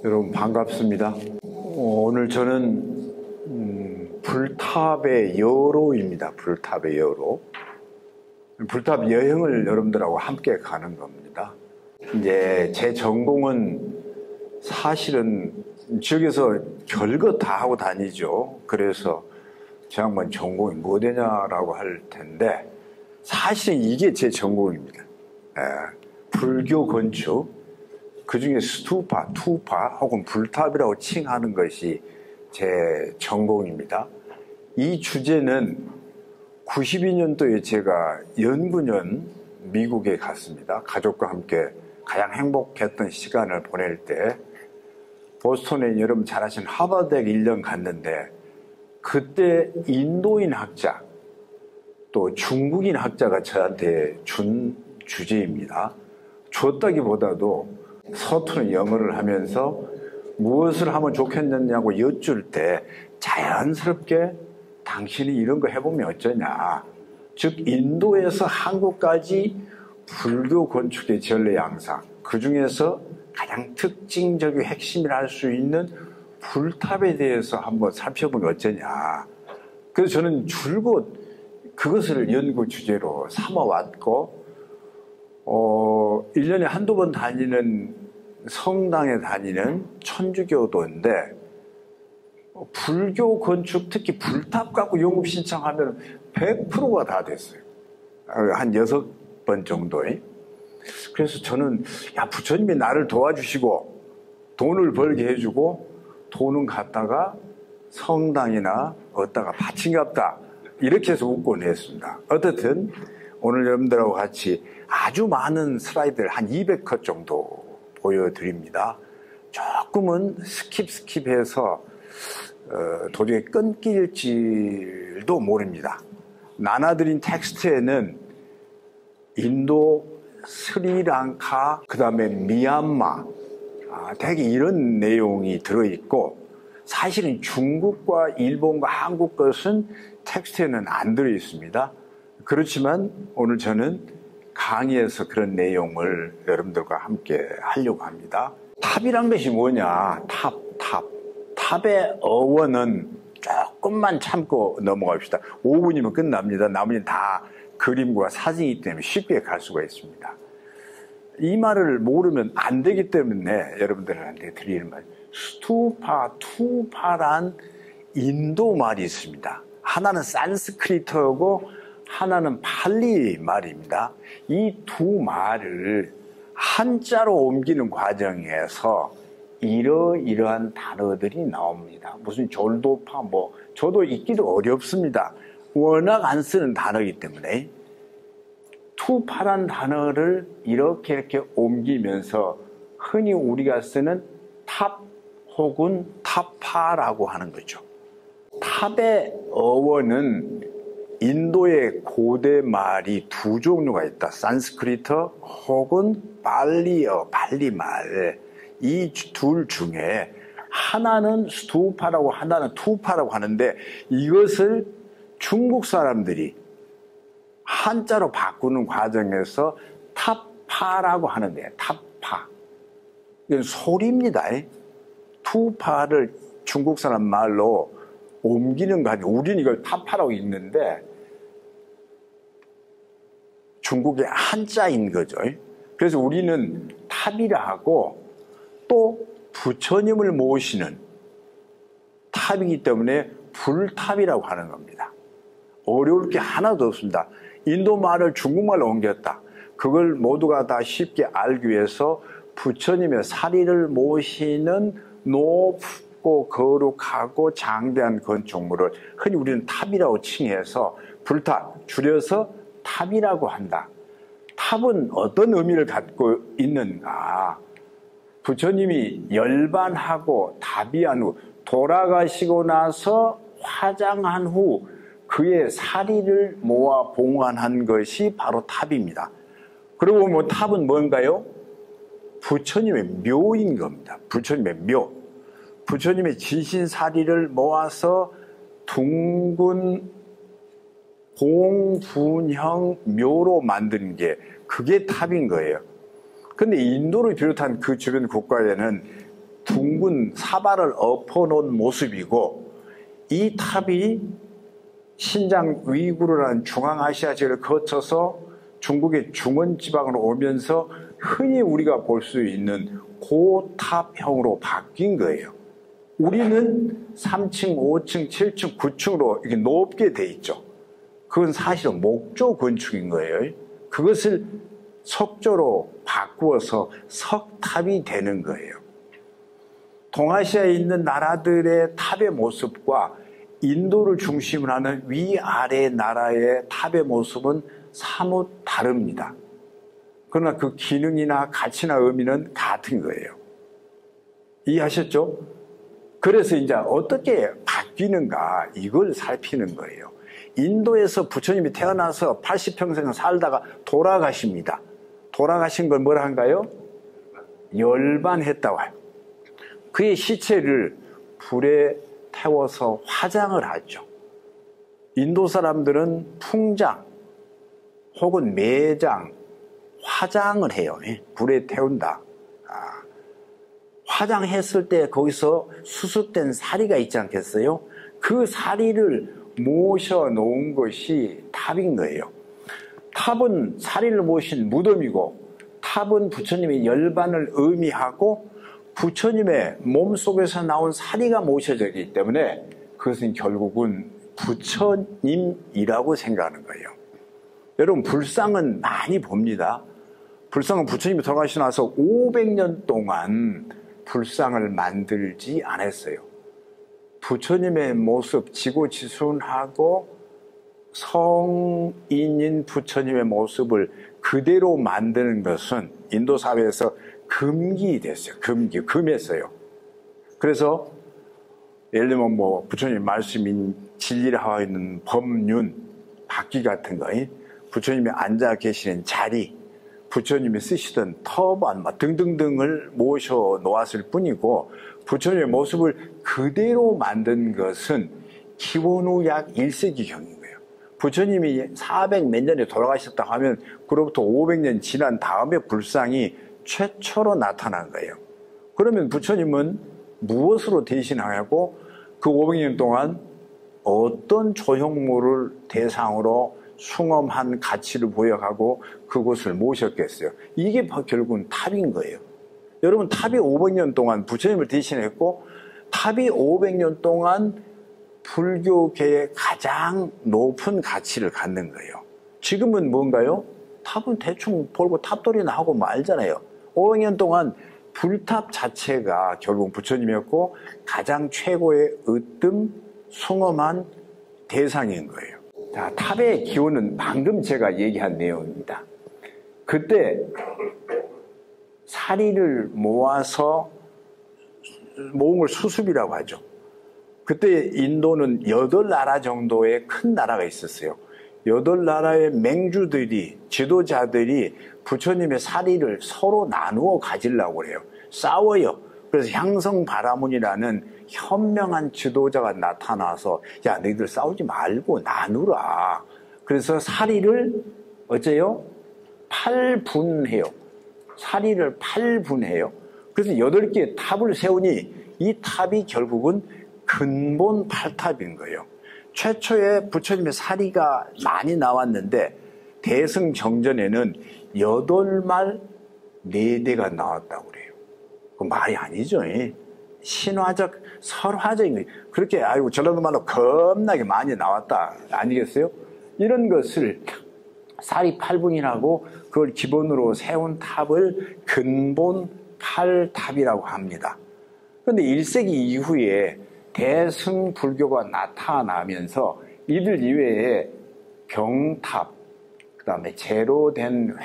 여러분 반갑습니다. 오늘 저는 불탑의 여로입니다. 불탑의 여로. 불탑 여행을 여러분들하고 함께 가는 겁니다. 이제 제 전공은 사실은 지역에서 별거 다 하고 다니죠. 그래서 제 양반 전공이 뭐 되냐라고 할 텐데 사실은 이게 제 전공입니다. 불교 건축, 그 중에 스투파, 투파 혹은 불탑이라고 칭하는 것이 제 전공입니다. 이 주제는 92년도에 제가 연구년 미국에 갔습니다. 가족과 함께 가장 행복했던 시간을 보낼 때 보스턴에 여러분 잘 아시는 하버드에 1년 갔는데 그때 인도인 학자 또 중국인 학자가 저한테 준 주제입니다. 줬다기보다도 서투른 영어를 하면서 무엇을 하면 좋겠느냐고 여쭐 때 자연스럽게 당신이 이런 거 해보면 어쩌냐. 즉 인도에서 한국까지 불교 건축의 전례 양상, 그 중에서 가장 특징적이고 핵심이라 할 수 있는 불탑에 대해서 한번 살펴보면 어쩌냐. 그래서 저는 줄곧 그것을 연구 주제로 삼아왔고 1년에 한두 번 다니는 성당에 다니는 천주교도인데 불교 건축 특히 불탑 갖고 영업 신청하면 100%가 다 됐어요. 한 6번 정도에. 그래서 저는 부처님이 나를 도와주시고 돈을 벌게 해주고 돈은 갖다가 성당이나 어디다가 바친갑다 이렇게 해서 웃곤 했습니다. 어쨌든 오늘 여러분들하고 같이 아주 많은 슬라이드를 한 200컷 정도 보여드립니다. 조금은 스킵해서 도중에 끊길지도 모릅니다. 나눠드린 텍스트에는 인도, 스리랑카, 그 다음에 미얀마 되게 이런 내용이 들어있고 사실은 중국과 일본과 한국 것은 텍스트에는 안 들어있습니다. 그렇지만 오늘 저는 강의에서 그런 내용을 여러분들과 함께 하려고 합니다. 탑이란 것이 뭐냐? 탑의 어원은 조금만 참고 넘어갑시다. 5분이면 끝납니다. 나머지는 다 그림과 사진이기 때문에 쉽게 갈 수가 있습니다. 이 말을 모르면 안 되기 때문에 여러분들한테 드리는 말, 스투파, 투파란 인도 말이 있습니다. 하나는 산스크리트어고 하나는 팔리 말입니다. 이 두 말을 한자로 옮기는 과정에서 이러이러한 단어들이 나옵니다. 무슨 졸도파 저도 읽기도 어렵습니다. 워낙 안 쓰는 단어이기 때문에 투파란 단어를 이렇게 옮기면서 흔히 우리가 쓰는 탑 혹은 타파라고 하는 거죠. 탑의 어원은 인도의 고대 말이 두 종류가 있다. 산스크리트 혹은 팔리어, 팔리말. 이 둘 중에 하나는 스투파라고 하나는 투파라고 하는데 이것을 중국 사람들이 한자로 바꾸는 과정에서 타파라고 하는데 타파. 이건 소리입니다. 투파를 중국 사람 말로 옮기는 거 아니에요. 우리는 이걸 타파라고 읽는데 중국의 한자인 거죠. 그래서 우리는 탑이라 하고 또 부처님을 모시는 탑이기 때문에 불탑이라고 하는 겁니다. 어려울 게 하나도 없습니다. 인도 말을 중국말로 옮겼다. 그걸 모두가 다 쉽게 알기 위해서 부처님의 사리를 모시는 높고 거룩하고 장대한 건축물을 흔히 우리는 탑이라고 칭해서 불탑, 줄여서 탑이라고 한다. 탑은 어떤 의미를 갖고 있는가? 부처님이 열반하고 답이한 후 돌아가시고 나서 화장한 후 그의 사리를 모아 봉안한 것이 바로 탑입니다. 그리고 탑은 뭔가요? 부처님의 묘인 겁니다. 부처님의 묘. 부처님의 진신사리를 모아서 둥근 공분형 묘로 만든 게 그게 탑인 거예요. 근데 인도를 비롯한 그 주변 국가에는 둥근 사발을 엎어놓은 모습이고, 이 탑이 신장 위구르라는 중앙아시아 지역을 거쳐서 중국의 중원지방으로 오면서 흔히 우리가 볼 수 있는 고탑형으로 바뀐 거예요. 우리는 3층, 5층, 7층, 9층으로 이렇게 높게 돼 있죠. 그건 사실은 목조 건축인 거예요. 그것을 석조로 바꾸어서 석탑이 되는 거예요. 동아시아에 있는 나라들의 탑의 모습과 인도를 중심으로 하는 위아래 나라의 탑의 모습은 사뭇 다릅니다. 그러나 그 기능이나 가치나 의미는 같은 거예요. 이해하셨죠? 그래서 이제 어떻게 바뀌는가 이걸 살피는 거예요. 인도에서 부처님이 태어나서 80평생 살다가 돌아가십니다. 돌아가신 걸 뭐라 한가요? 열반했다고 해요. 그의 시체를 불에 태워서 화장을 하죠. 인도 사람들은 풍장 혹은 매장, 화장을 해요. 불에 태운다. 화장했을 때 거기서 수습된 사리가 있지 않겠어요? 그 사리를 모셔놓은 것이 탑인 거예요. 탑은 사리를 모신 무덤이고, 탑은 부처님의 열반을 의미하고, 부처님의 몸속에서 나온 사리가 모셔져 있기 때문에 그것은 결국은 부처님이라고 생각하는 거예요. 여러분, 불상은 많이 봅니다. 불상은 부처님이 돌아가시고 나서 500년 동안 불상을 만들지 않았어요. 부처님의 모습, 지고지순하고 성인인 부처님의 모습을 그대로 만드는 것은 인도 사회에서 금기됐어요. 금했어요. 그래서 예를 들면 뭐 부처님 말씀인 진리를 하고 있는 법륜, 바퀴 같은 거, 부처님이 앉아 계시는 자리, 부처님이 쓰시던 터반 등등등을 모셔 놓았을 뿐이고, 부처님의 모습을 그대로 만든 것은 기원후 약 1세기경인 거예요. 부처님이 400 몇 년에 돌아가셨다고 하면 그로부터 500년 지난 다음에 불상이 최초로 나타난 거예요. 그러면 부처님은 무엇으로 대신하고 그 500년 동안 어떤 조형물을 대상으로 숭엄한 가치를 보여가고 그곳을 모셨겠어요? 이게 결국은 탑인 거예요. 여러분, 탑이 500년 동안 부처님을 대신했고, 탑이 500년 동안 불교계의 가장 높은 가치를 갖는 거예요. 지금은 뭔가요? 탑은 대충 볼고 탑돌이나 하고 말잖아요. 500년 동안 불탑 자체가 결국 부처님이었고 가장 최고의 으뜸, 숭엄한 대상인 거예요. 자, 탑의 기원은 방금 제가 얘기한 내용입니다. 그때 사리를 모아서 모은 걸 수습이라고 하죠. 그때 인도는 8나라 정도의 큰 나라가 있었어요. 8나라의 맹주들이, 지도자들이 부처님의 사리를 서로 나누어 가지려고 해요. 싸워요. 그래서 향성바라문이라는 현명한 지도자가 나타나서, 야, 너희들 싸우지 말고 나누라. 그래서 사리를 어째요? 8분해요. 사리를 8분해요. 그래서 8개의 탑을 세우니 이 탑이 결국은 근본 8탑인 거예요. 최초에 부처님의 사리가 많이 나왔는데 대승정전에는 8말 4대가 나왔다고 그래요. 그 말이 아니죠. 신화적, 설화적인 거예요. 그렇게 아이고 전라도 말로 겁나게 많이 나왔다 아니겠어요? 이런 것을 사리 8분이라고 그걸 기본으로 세운 탑을 근본 8탑이라고 합니다. 그런데 1세기 이후에 대승 불교가 나타나면서 이들 이외에 병탑, 그 다음에 재로 된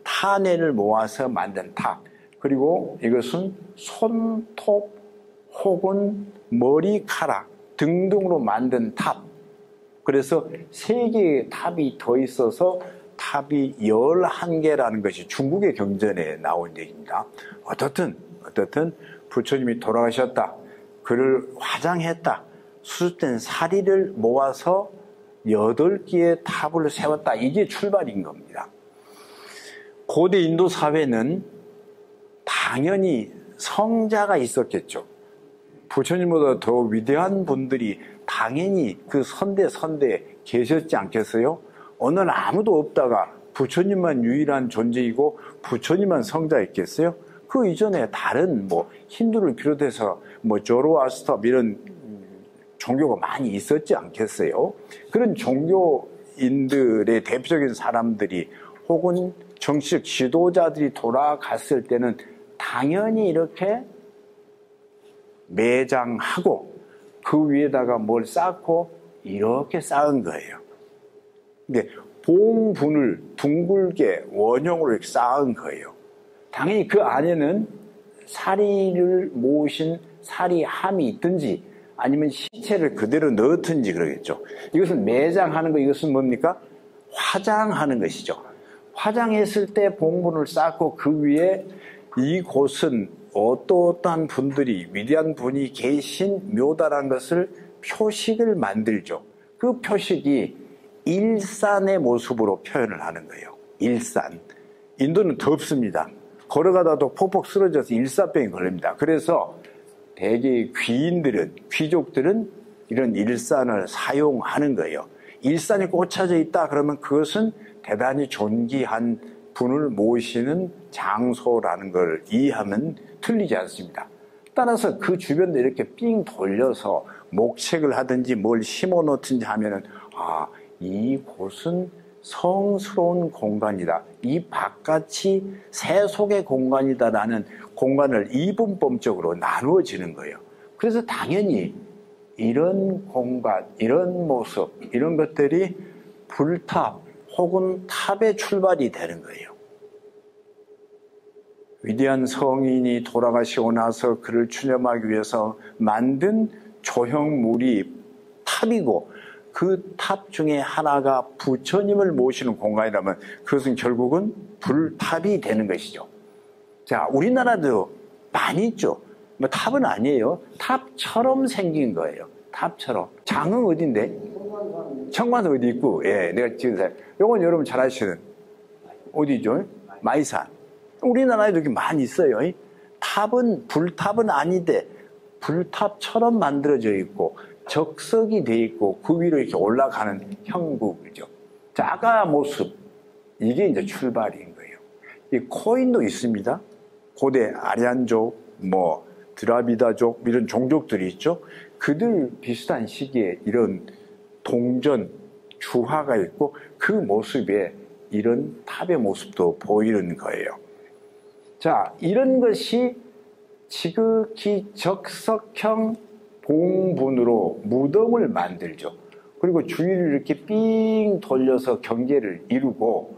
탄회를 모아서 만든 탑, 그리고 이것은 손톱 혹은 머리카락 등등으로 만든 탑, 그래서 3개의 탑이 더 있어서 탑이 11개라는 것이 중국의 경전에 나온 얘기입니다. 어떻든 부처님이 돌아가셨다, 그를 화장했다, 수습된 사리를 모아서 8개의 탑을 세웠다, 이게 출발인 겁니다. 고대 인도 사회는 당연히 성자가 있었겠죠. 부처님보다 더 위대한 분들이 당연히 그 선대에 계셨지 않겠어요? 어느 날 아무도 없다가 부처님만 유일한 존재이고 부처님만 성자였겠어요? 그 이전에 다른 힌두를 비롯해서 조로아스터 이런 종교가 많이 있었지 않겠어요? 그런 종교인들의 대표적인 사람들이 혹은 정치적 지도자들이 돌아갔을 때는 당연히 이렇게 매장하고 그 위에다가 뭘 쌓고 이렇게 쌓은 거예요. 근데 봉분을 둥글게 원형으로 이렇게 쌓은 거예요. 당연히 그 안에는 사리를 모으신 사리함이 있든지 아니면 시체를 그대로 넣었든지 그러겠죠. 이것은 매장하는 거, 이것은 뭡니까? 화장하는 것이죠. 화장했을 때 봉분을 쌓고 그 위에 이곳은 어떠한 분들이 위대한 분이 계신 묘다라는 것을 표식을 만들죠. 그 표식이 일산의 모습으로 표현을 하는 거예요. 일산. 인도는 덥습니다. 걸어가다도 폭폭 쓰러져서 일사병이 걸립니다. 그래서 대개 귀족들은 이런 일산을 사용하는 거예요. 일산이 꽂혀져 있다 그러면 그것은 대단히 존귀한 분을 모시는 장소라는 걸 이해하면 틀리지 않습니다. 따라서 그 주변에 이렇게 삥 돌려서 목책을 하든지 뭘 심어 놓든지 하면은 이곳은 성스러운 공간이다. 이 바깥이 세속의 공간이다라는 공간을 이분법적으로 나누어지는 거예요. 그래서 당연히 이런 공간, 이런 모습, 이런 것들이 불탑 혹은 탑의 출발이 되는 거예요. 위대한 성인이 돌아가시고 나서 그를 추념하기 위해서 만든 조형물이 탑이고 그 탑 중에 하나가 부처님을 모시는 공간이라면 그것은 결국은 불탑이 되는 것이죠. 자, 우리나라도 많이 있죠. 탑은 아니에요. 탑처럼 생긴 거예요. 탑처럼. 장흥 어딘데? 청관도 어디 있고, 예, 내가 지금 요건 여러분 잘 아시는 어디죠? 마이산. 우리나라에도 이렇게 많이 있어요. 불탑은 아닌데 불탑처럼 만들어져 있고 적석이 돼 있고 그 위로 이렇게 올라가는 형국이죠. 자가 모습, 이게 이제 출발인 거예요. 이 코인도 있습니다. 고대 아리안족, 드라비다족 이런 종족들이 있죠. 그들 비슷한 시기에 이런 동전, 주화가 있고 그 모습에 이런 탑의 모습도 보이는 거예요. 자, 이런 것이 지극히 적석형 봉분으로 무덤을 만들죠. 그리고 주위를 이렇게 삥 돌려서 경계를 이루고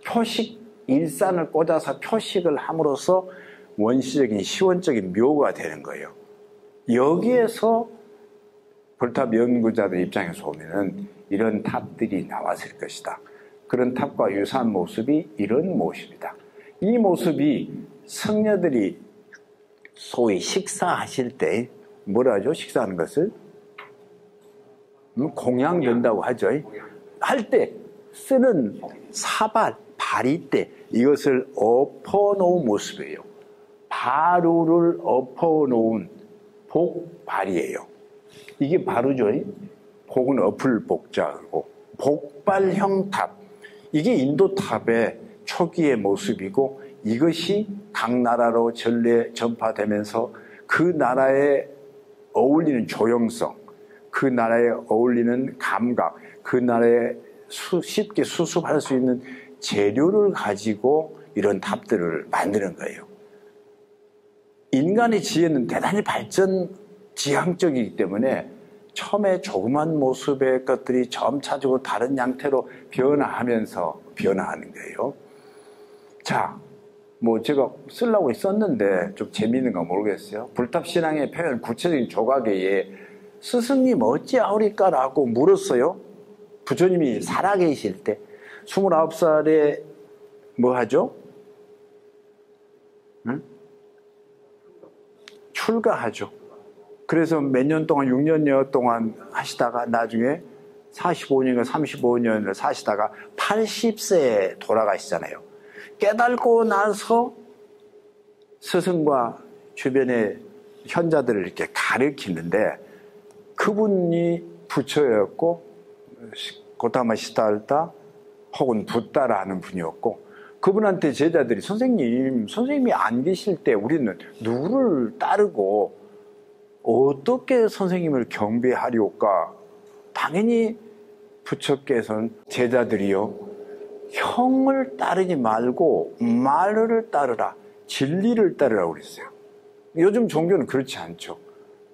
표식, 일산을 꽂아서 표식을 함으로써 원시적인 시원적인 묘가 되는 거예요. 여기에서 불탑 연구자들 입장에서 보면은 이런 탑들이 나왔을 것이다. 그런 탑과 유사한 모습이 이런 모습이다. 이 모습이 성녀들이 소위 식사하실 때 뭐라 하죠? 식사하는 것을? 공양된다고 하죠. 할 때 쓰는 사발, 바리떼 이것을 엎어놓은 모습이에요. 바루를 엎어놓은 복발이에요. 이게 바루죠. 복은 엎을 복자고 복발형 탑. 이게 인도탑의 초기의 모습이고 이것이 각 나라로 전파되면서 그 나라에 어울리는 조형성, 그 나라에 어울리는 감각, 그 나라에 쉽게 수습할 수 있는 재료를 가지고 이런 탑들을 만드는 거예요. 인간의 지혜는 대단히 지향적이기 때문에 처음에 조그만 모습의 것들이 점차적으로 다른 양태로 변화하면서 변화하는 거예요. 자, 제가 쓰려고 썼는데 좀 재미있는 거 모르겠어요. 불탑신앙의 표현 구체적인 조각에 스승님 어찌하오리까라고 물었어요. 부처님이 살아계실 때 29살에 뭐 하죠? 응? 출가하죠. 그래서 몇 년 동안 6년여 동안 하시다가 나중에 45년인가 35년을 사시다가 80세에 돌아가시잖아요. 깨닫고 나서 스승과 주변의 현자들을 이렇게 가르치는데 그분이 부처였고 고타마 시달타 혹은 붓다라 하는 분이었고 그분한테 제자들이 선생님이 안 계실 때 우리는 누구를 따르고 어떻게 선생님을 경배하리오까? 당연히 부처께서는 제자들이요, 형을 따르지 말고 말을 따르라, 진리를 따르라고 그랬어요. 요즘 종교는 그렇지 않죠.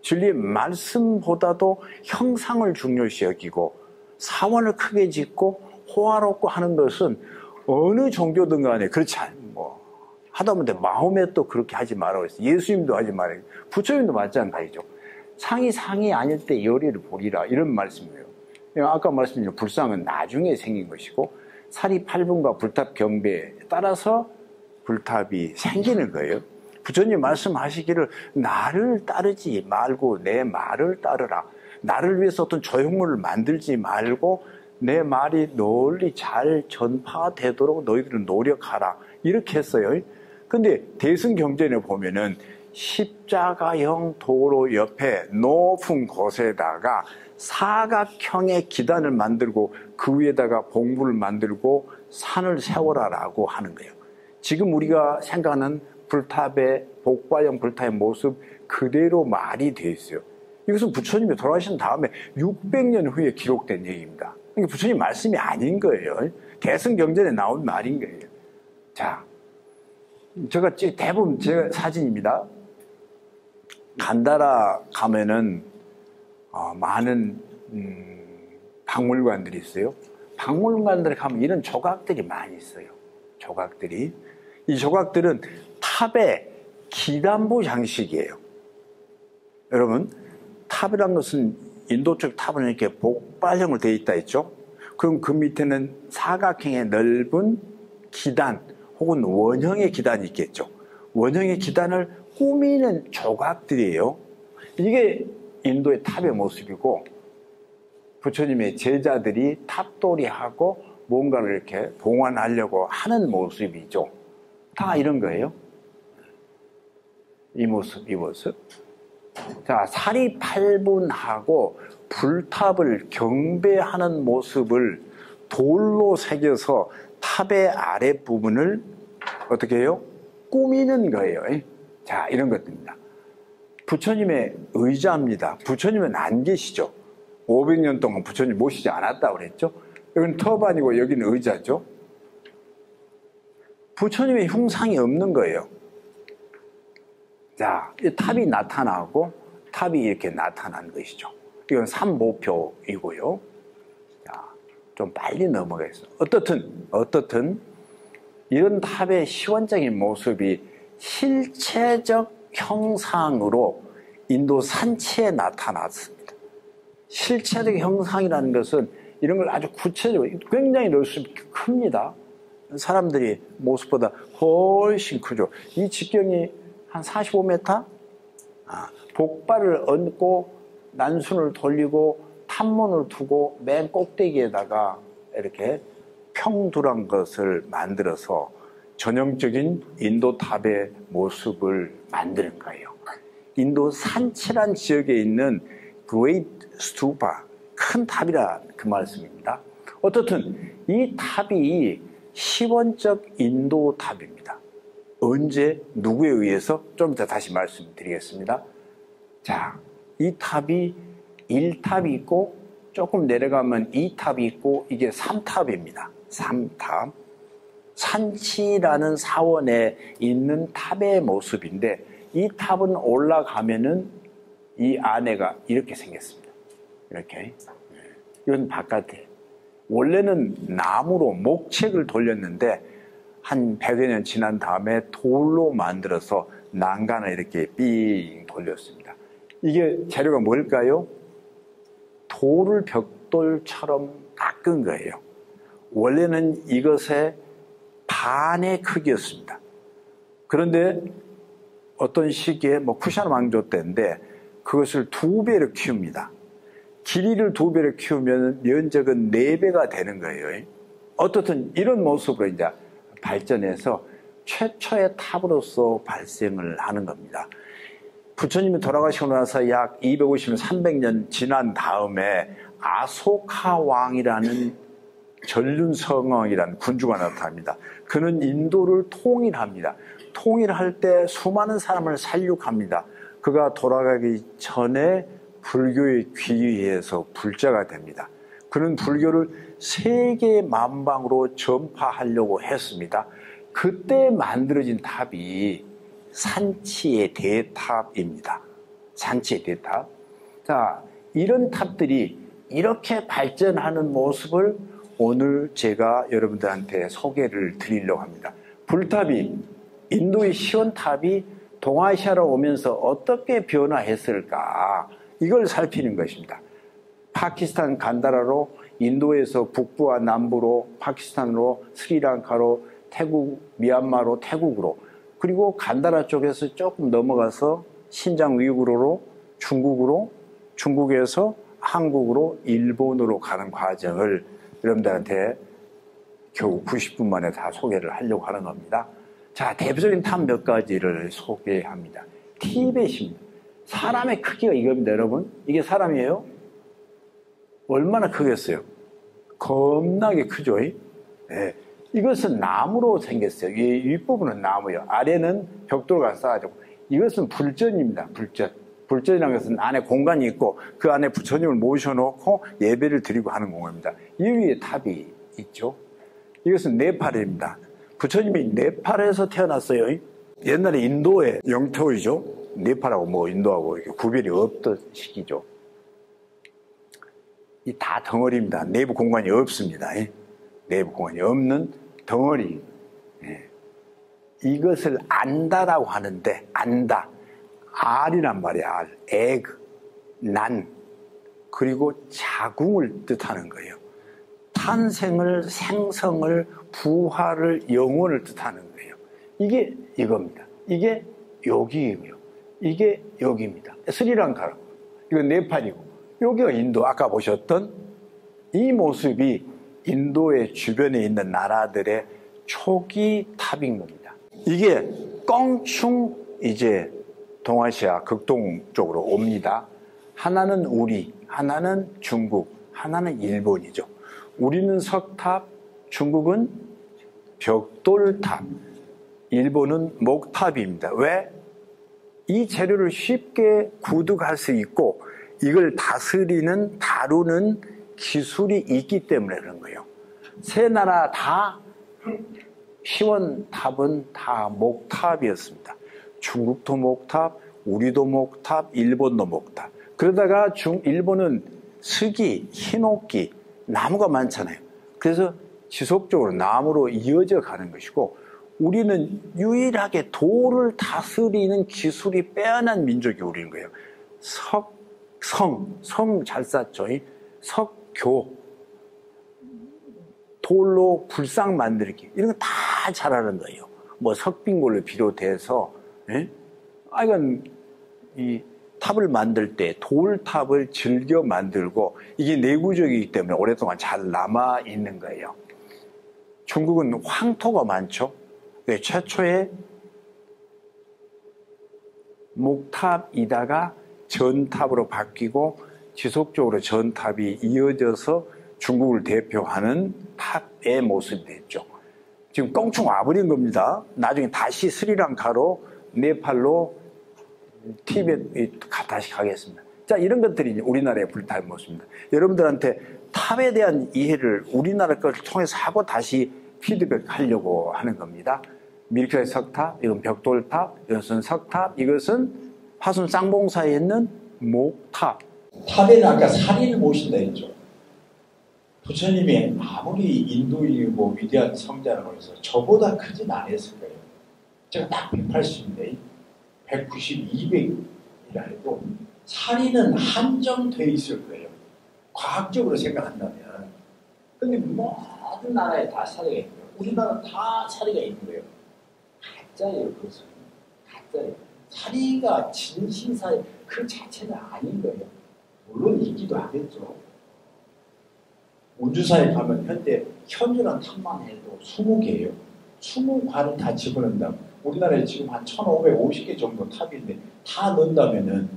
진리의 말씀보다도 형상을 중요시 여기고 사원을 크게 짓고 호화롭고 하는 것은 어느 종교든 간에 그렇지 하다못해 마호메도 그렇게 하지 말라고 했어요. 예수님도 하지 말아요. 부처님도 마찬가지죠. 상이 아닐 때 열의를 보리라, 이런 말씀이에요. 아까 말씀드린 불상은 나중에 생긴 것이고 사리 8분과 불탑 경배에 따라서 불탑이 생기는 거예요. 부처님 말씀하시기를 나를 따르지 말고 내 말을 따르라. 나를 위해서 어떤 조형물을 만들지 말고 내 말이 널리 잘 전파되도록 너희들은 노력하라, 이렇게 했어요. 근데 대승경전에 보면은 십자가형 도로 옆에 높은 곳에다가 사각형의 기단을 만들고 그 위에다가 봉부를 만들고 산을 세워라라고 하는 거예요. 지금 우리가 생각하는 불탑의 복과형 불탑의 모습 그대로 말이 되어 있어요. 이것은 부처님이 돌아가신 다음에 600년 후에 기록된 얘기입니다. 그러니까 부처님 말씀이 아닌 거예요. 대승경전에 나온 말인 거예요. 자, 제가 대부분 제 사진입니다. 간다라 가면은 많은 박물관들이 있어요. 박물관들에 가면 이런 조각들이 많이 있어요. 조각들이. 이 조각들은 탑의 기단부 장식이에요. 여러분, 탑이란 것은 인도 쪽 탑은 이렇게 복발형으로 되어 있다 했죠. 그럼 그 밑에는 사각형의 넓은 기단 혹은 원형의 기단이 있겠죠. 원형의 기단을 꾸미는 조각들이에요. 이게 인도의 탑의 모습이고 부처님의 제자들이 탑돌이하고 뭔가를 이렇게 봉헌하려고 하는 모습이죠. 다 이런 거예요. 이 모습. 자, 사리 8분하고 불탑을 경배하는 모습을 돌로 새겨서 탑의 아랫부분을 어떻게 해요? 꾸미는 거예요. 자, 이런 것들입니다. 부처님의 의자입니다. 부처님은 안 계시죠. 500년 동안 부처님 모시지 않았다고 그랬죠. 여기는 터반이고 여기는 의자죠. 부처님의 흉상이 없는 거예요. 자, 이 탑이 나타나고 탑이 이렇게 나타난 것이죠. 이건 삼보표이고요. 자, 좀 빨리 넘어가겠습니다. 어떻든 이런 탑의 시원적인 모습이 실체적 형상으로 인도 산치에 나타났습니다. 실체적 형상이라는 것은 이런 걸 아주 구체적으로 굉장히 넓습니다. 큽니다. 사람들이 모습보다 훨씬 크죠. 이 직경이 한 45m? 복발을 얹고 난순을 돌리고 탑문을 두고 맨 꼭대기에다가 이렇게 평두란 것을 만들어서 전형적인 인도 탑의 모습을 만드는 거예요. 인도 산치란 지역에 있는 Great Stupa, 큰 탑이라 그 말씀입니다. 어떻든 이 탑이 시원적 인도 탑입니다. 언제 누구에 의해서 좀 이따 다시 말씀드리겠습니다. 자, 이 탑이 1탑이 있고 조금 내려가면 2탑이 있고 이게 3탑입니다. 3탑. 산치라는 사원에 있는 탑의 모습인데 이 탑은 올라가면은 이 안에가 이렇게 생겼습니다. 이렇게. 이건 바깥에. 원래는 나무로 목책을 돌렸는데 한 100여 년 지난 다음에 돌로 만들어서 난간을 이렇게 삥 돌렸습니다. 이게 재료가 뭘까요? 돌을 벽돌처럼 깎은 거예요. 원래는 이것의 반의 크기였습니다. 그런데 어떤 시기에 쿠샤르 왕조 때인데 그것을 2배로 키웁니다. 길이를 2배로 키우면 면적은 4배가 되는 거예요. 어떻든 이런 모습으로 이제 발전해서 최초의 탑으로서 발생을 하는 겁니다. 부처님이 돌아가시고 나서 약 250년, 300년 지난 다음에 아소카 왕이라는 전륜성왕이라는 군주가 나타납니다. 그는 인도를 통일합니다. 통일할 때 수많은 사람을 살육합니다. 그가 돌아가기 전에 불교에 귀의해서 불자가 됩니다. 그는 불교를 세계 만방으로 전파하려고 했습니다. 그때 만들어진 탑이 산치의 대탑입니다. 산치의 대탑. 자, 이런 탑들이 이렇게 발전하는 모습을 오늘 제가 여러분들한테 소개를 드리려고 합니다. 불탑이, 인도의 시원탑이 동아시아로 오면서 어떻게 변화했을까, 이걸 살피는 것입니다. 파키스탄 간다라로, 인도에서 북부와 남부로, 파키스탄으로, 스리랑카로, 태국, 미얀마로, 태국으로, 그리고 간다라 쪽에서 조금 넘어가서 신장 위구르로, 중국으로, 중국에서 한국으로, 일본으로 가는 과정을 여러분들한테 겨우 90분 만에 다 소개를 하려고 하는 겁니다. 자, 대표적인 탑 몇 가지를 소개합니다. 티벳입니다. 사람의 크기가 이겁니다, 여러분. 이게 사람이에요? 얼마나 크겠어요? 겁나게 크죠? 네. 이것은 나무로 생겼어요. 이 윗부분은 나무예요. 아래는 벽돌과 쌓아지고. 이것은 불전입니다. 불전. 불전이라는 것은 안에 공간이 있고 그 안에 부처님을 모셔놓고 예배를 드리고 하는 공간입니다. 이 위에 탑이 있죠. 이것은 네팔입니다. 부처님이 네팔에서 태어났어요. 옛날에 인도의 영토이죠. 네팔하고 뭐 인도하고 이렇게 구별이 없던 시기죠. 이 다 덩어리입니다. 내부 공간이 없습니다. 내부 공간이 없는 덩어리. 이것을 안다라고 하는데, 안다. 알이란 말이야, 알. 에그, 난, 그리고 자궁을 뜻하는 거예요. 탄생을, 생성을, 부활을, 영혼을 뜻하는 거예요. 이게 이겁니다. 이게 여기이고요. 이게 여기입니다. 스리랑카라고. 이건 네팔이고. 여기가 인도, 아까 보셨던 이 모습이 인도의 주변에 있는 나라들의 초기 탑인 겁니다. 이게 껑충 이제 동아시아 극동 쪽으로 옵니다. 하나는 우리, 하나는 중국, 하나는 일본이죠. 우리는 석탑, 중국은 벽돌탑, 일본은 목탑입니다. 왜? 이 재료를 쉽게 구득할 수 있고 이걸 다스리는, 다루는 기술이 있기 때문에 그런 거예요. 세 나라 다 시원탑은 다 목탑이었습니다. 중국도 목탑, 우리도 목탑, 일본도 목탑. 그러다가 일본은 스기, 히노키, 나무가 많잖아요. 그래서 지속적으로 나무로 이어져 가는 것이고 우리는 유일하게 돌을 다스리는 기술이 빼어난 민족이 우리인 거예요. 성 잘 쌓죠. 석교, 돌로 불상 만들기, 이런 거 다 잘하는 거예요. 뭐 석빙골을 비롯해서, 이건 이 탑을 만들 때 돌탑을 즐겨 만들고 이게 내구적이기 때문에 오랫동안 잘 남아 있는 거예요. 중국은 황토가 많죠. 최초의 목탑이다가 전탑으로 바뀌고 지속적으로 전탑이 이어져서 중국을 대표하는 탑의 모습이 됐죠. 지금 껑충 와버린 겁니다. 나중에 다시 스리랑카로, 네팔로, 티벳 다시 가겠습니다. 자, 이런 것들이 우리나라의 불탑의 모습입니다. 여러분들한테 탑에 대한 이해를 우리나라 것을 통해서 하고 다시 피드백하려고 하는 겁니다. 밀크의 석탑, 이건 벽돌탑, 이것은 석탑, 이것은 화순 쌍봉사에 있는 목탑. 탑에는 아까 사리를 모신다 했죠. 부처님이 아무리 인도이고 위대한 성자라고 해서 저보다 크진 않았을 거예요. 제가 딱 180인데 190, 200이라 해도 사리는 한정되어 있을 거예요. 과학적으로 생각한다면. 근데 모든 나라에 다 사리가 있는 거예요. 우리나라 다 사리가 있는 거예요. 가짜예요, 그것은. 가짜예요. 사리가 진실사의 그 자체는 아닌 거예요. 물론 있기도 하겠죠. 우주사에 가면 현재 현존한 탑만 해도 20개예요. 20관을 다 집어넣는다. 우리나라에 지금 한 1550개 정도 탑인데 다 넣는다면은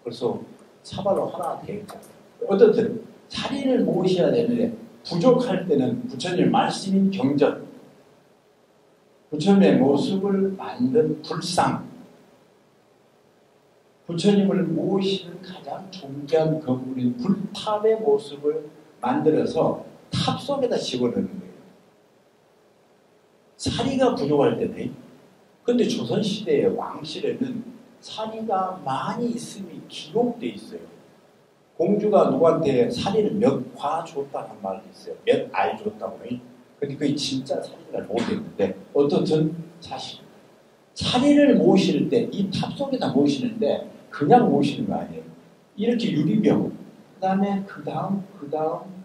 벌써 사발로 하나 되겠잖아요. 어떻든 자리를 모으셔야 되는데 부족할 때는 부처님 말씀인 경전, 부처님의 모습을 만든 불상, 부처님을 모시는 가장 존귀한 건물인 불탑의 모습을 만들어서 탑 속에다 집어넣는 거예요. 사리가 부족할 때는, 근데 조선시대의 왕실에는 사리가 많이 있음이 기록되어 있어요. 공주가 누구한테 사리를 몇 과 줬다는 말이 있어요. 몇 알 줬다고. 근데 그게 진짜 사리를 모르겠는데, 어떻든 사실 사리를 모실 때 이 탑 속에다 모시는데 그냥 모시는 거 아니에요. 이렇게 유리병, 그 다음에 그 다음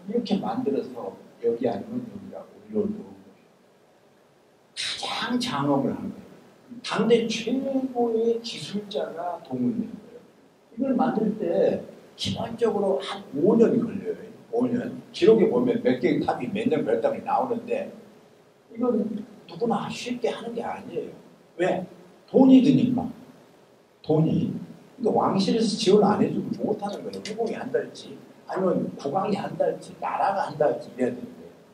이렇게 만들어서 여기 아니면 여기가 올려놓은 거예요. 가장 장엄을 하는 거예요. 당대 최고의 기술자가 동원된 거예요. 이걸 만들 때 기본적으로 한 5년이 걸려요. 5년. 기록에 보면 몇 개의 탑이 몇 년 몇 달이 나오는데 이건 누구나 쉽게 하는 게 아니에요. 왜? 돈이 드니까. 돈이. 그러니까 왕실에서 지원 안 해주면 못하는 거예요. 후궁이 한달지 아니면 국왕이 한달지 나라가 한달지 이래야 되는데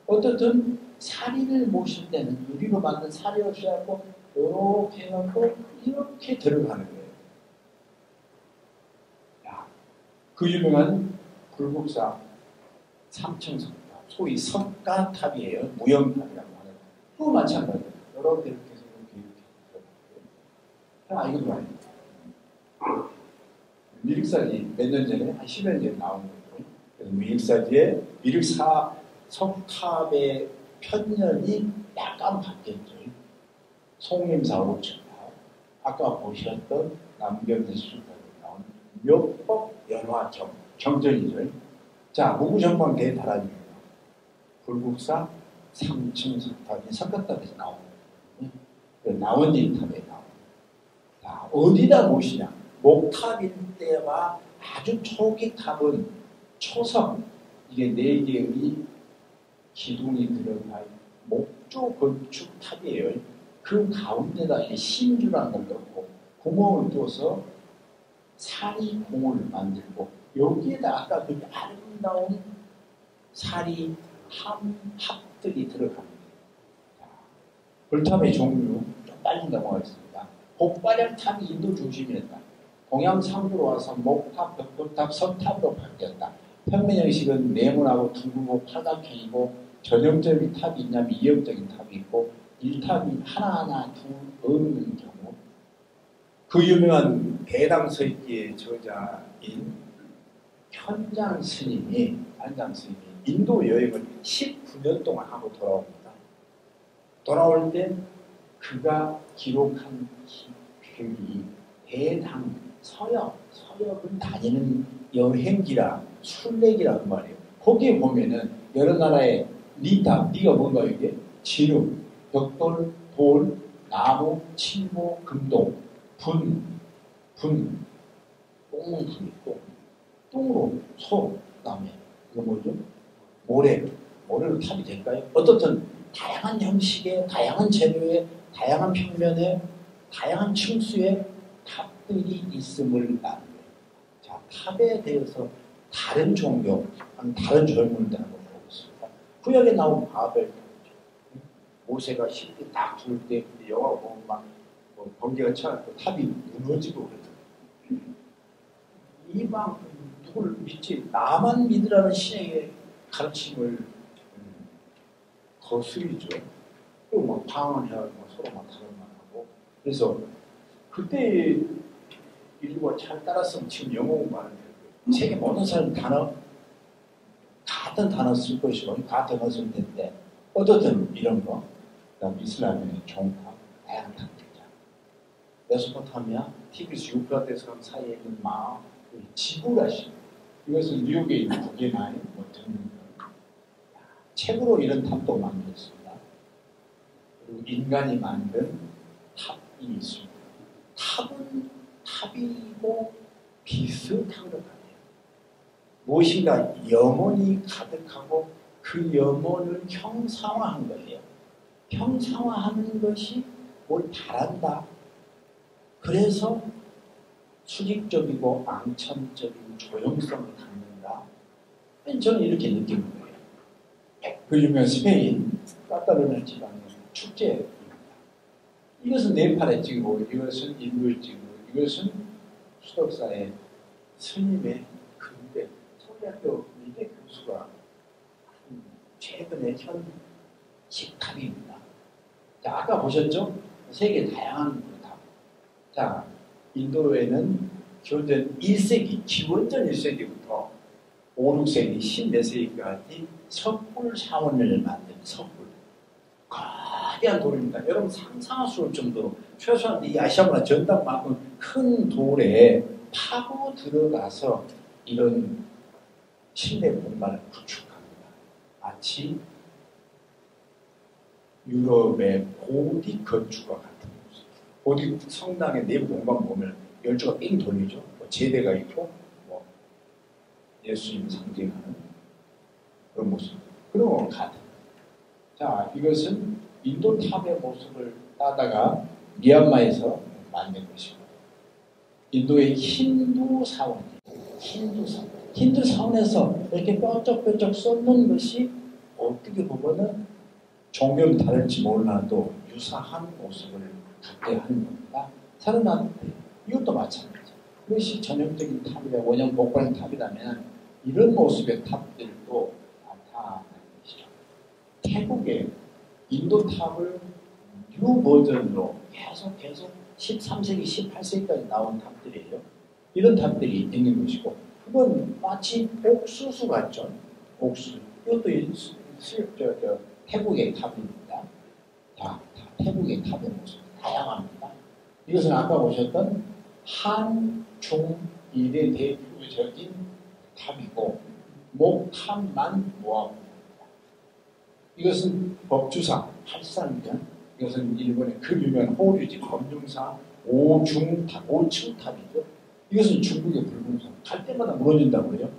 어떻든 사리를 모실 때는 유리로 만든 사리옷이 하고 이렇게 해갖고 이렇게 들어가는 거예요. 야, 그 유명한 불국사 3층 석탑, 소위 석가탑이에요. 무형탑이라고 하는. 또 마찬가지예요. 이렇게 해서 이렇게 이것도 아니에요. 미륵사지 몇 년 전에 한 10년 전에 나온 거예요. 그래서 미륵사지에 미륵사 석탑의 편년이 약간 바뀌었죠. 송림사 5층, 아까 보셨던 남경대수까지 나온 묘법 연화 경전이죠. 자, 무구정방 대타라입니다. 불국사 3층 석탑이 석가탑에서 나온 거예요. 나원진탑에 나온 거예요. 자, 어디다 모시냐? 목탑일 때와 아주 초기 탑은 초석, 이게 4개의 기둥이 들어간 목조 건축 탑이에요. 그 가운데다 신주라는 걸 넣고 구멍을 뚫어서 사리 공을 만들고 여기에다 아까 그 아름다운 사리 합들이 들어갑니다. 불탑의 종류 좀 빨리 넘어가겠습니다. 복발향탑이 인도 중심이었다. 동양 상부로 와서 목탑, 벽돌탑, 석탑으로 바뀌었다. 평면 형식은 네모나고 둥글고 팔각형이고 전형적인 탑이 있냐면 이형적인 탑이 있고 일탑이 하나하나 둘 없는 경우. 그 유명한 배당서기의 저자인 현장 스님이 인도 여행을 19년 동안 하고 돌아옵니다. 돌아올 때 그가 기록한 글이 배당 서역을 다니는 여행기라 순례기라 그 말이에요. 거기에 보면은 여러 나라의 네가 뭔가 이게 진흙, 벽돌, 돌, 나무, 칠모, 금동, 똥은 불 있고 똥으로 소, 그다음에 이거 뭐죠? 모래로 탑이 될까요? 어떻든 다양한 형식의, 다양한 재료의, 다양한 평면의, 다양한 층수의 탑들이 있음을 아는 거예요. 자, 탑에 대해서 다른 종교, 다른 절문들 한번 보겠습니다. 구약에 나온 바벨 모세가 실제 딱 둘 때 영화 보면 막 번개가 쳐갖고 탑이 무너지고 그러잖아요. 이방 누구를 믿지? 나만 믿으라는 신의 가르침을 거스리죠. 그리고 막 방언해가지고 서로 막 다른 말 하고. 그래서 그때 인류가 잘 따랐으면 지금 영어 공부하는 거예요. 세계 모든 사람 같은 단어 쓸 것이고 같은 거 쓸 텐데 어떻든 이런 거. 그다음 이슬람의 종파, 다양한 탑들이야. 메소포타미아, 티그리스 유프라테스 강 사이에 있는 마을, 지구라시. 이것은 뉴욕에 있는 국외마을 듣는 거. 책으로 이런 탑도 만들었습니다. 그리고 인간이 만든 탑이 있습니다. 탑은 탑이고 비슷한 것 같아요. 무엇인가 염원이 가득하고 그 염원을 형상화한 거예요. 형상화하는 것이 뭘 바란다. 그래서 수직적이고 앙천적인 조형성을 갖는다. 저는 이렇게 느끼는 거예요. 그 유명한 스페인 카탈루냐 지방의 축제입니다. 이것은 네팔에 찍고, 이것은 인도에 찍고, 이것은 수덕사의 스님의 근대 서울대학교 미대 교수가 최근에 현 식탑입니다. 자, 아까 보셨죠? 세계 다양한 탑. 자, 인도에는 기원전 1세기, 기원전 1세기부터 5, 6세기, 14세기까지 석굴 사원을 만든 석굴. 거대한 돌입니다. 여러분 상상할 수 없을 정도로 최소한 이 아시아문화 전당만큼 큰 돌에 파고 들어가서 이런 침대 공간을 구축합니다. 마치 유럽의 고딕 건축과 같은 모습. 고딕 성당의 내부 공간 보면 열주가 삥 돌리죠. 뭐 제대가 있고 뭐 예수님 상징하는 그런 모습. 그런 것 같은. 자, 이것은 인도 탑의 모습을 따다가 미얀마에서 만든 것이고, 인도의 힌두 사원, 힌두 사원에서 이렇게 뾰족뾰족 쏟는 것이 어떻게 보면은 종교는 다를지 몰라도 유사한 모습을 갖게 하는 겁니다. 사르나트 이것도 마찬가지죠. 그것이 전형적인 탑이라 원형 목걸이 탑이라면 이런 모습의 탑들도 나타나는 것이죠. 태국의 인도 탑을 뉴 버전으로 계속 13세기, 18세기까지 나온 탑들이에요. 이런 탑들이 있는 것이고, 그건 마치 옥수수 같죠. 옥수수. 이것도 태국의 탑입니다. 다 태국의 탑의 모습 다양합니다. 이것은 아까 보셨던 한, 중, 일의 대표적인 탑이고 목탑만 모아봅니다. 이것은 법주사 830년, 이것은 일본의 그 유명한 호류지 검중사 5층 탑이죠. 이것은 중국의 불공사. 갈 때마다 무너진다고요.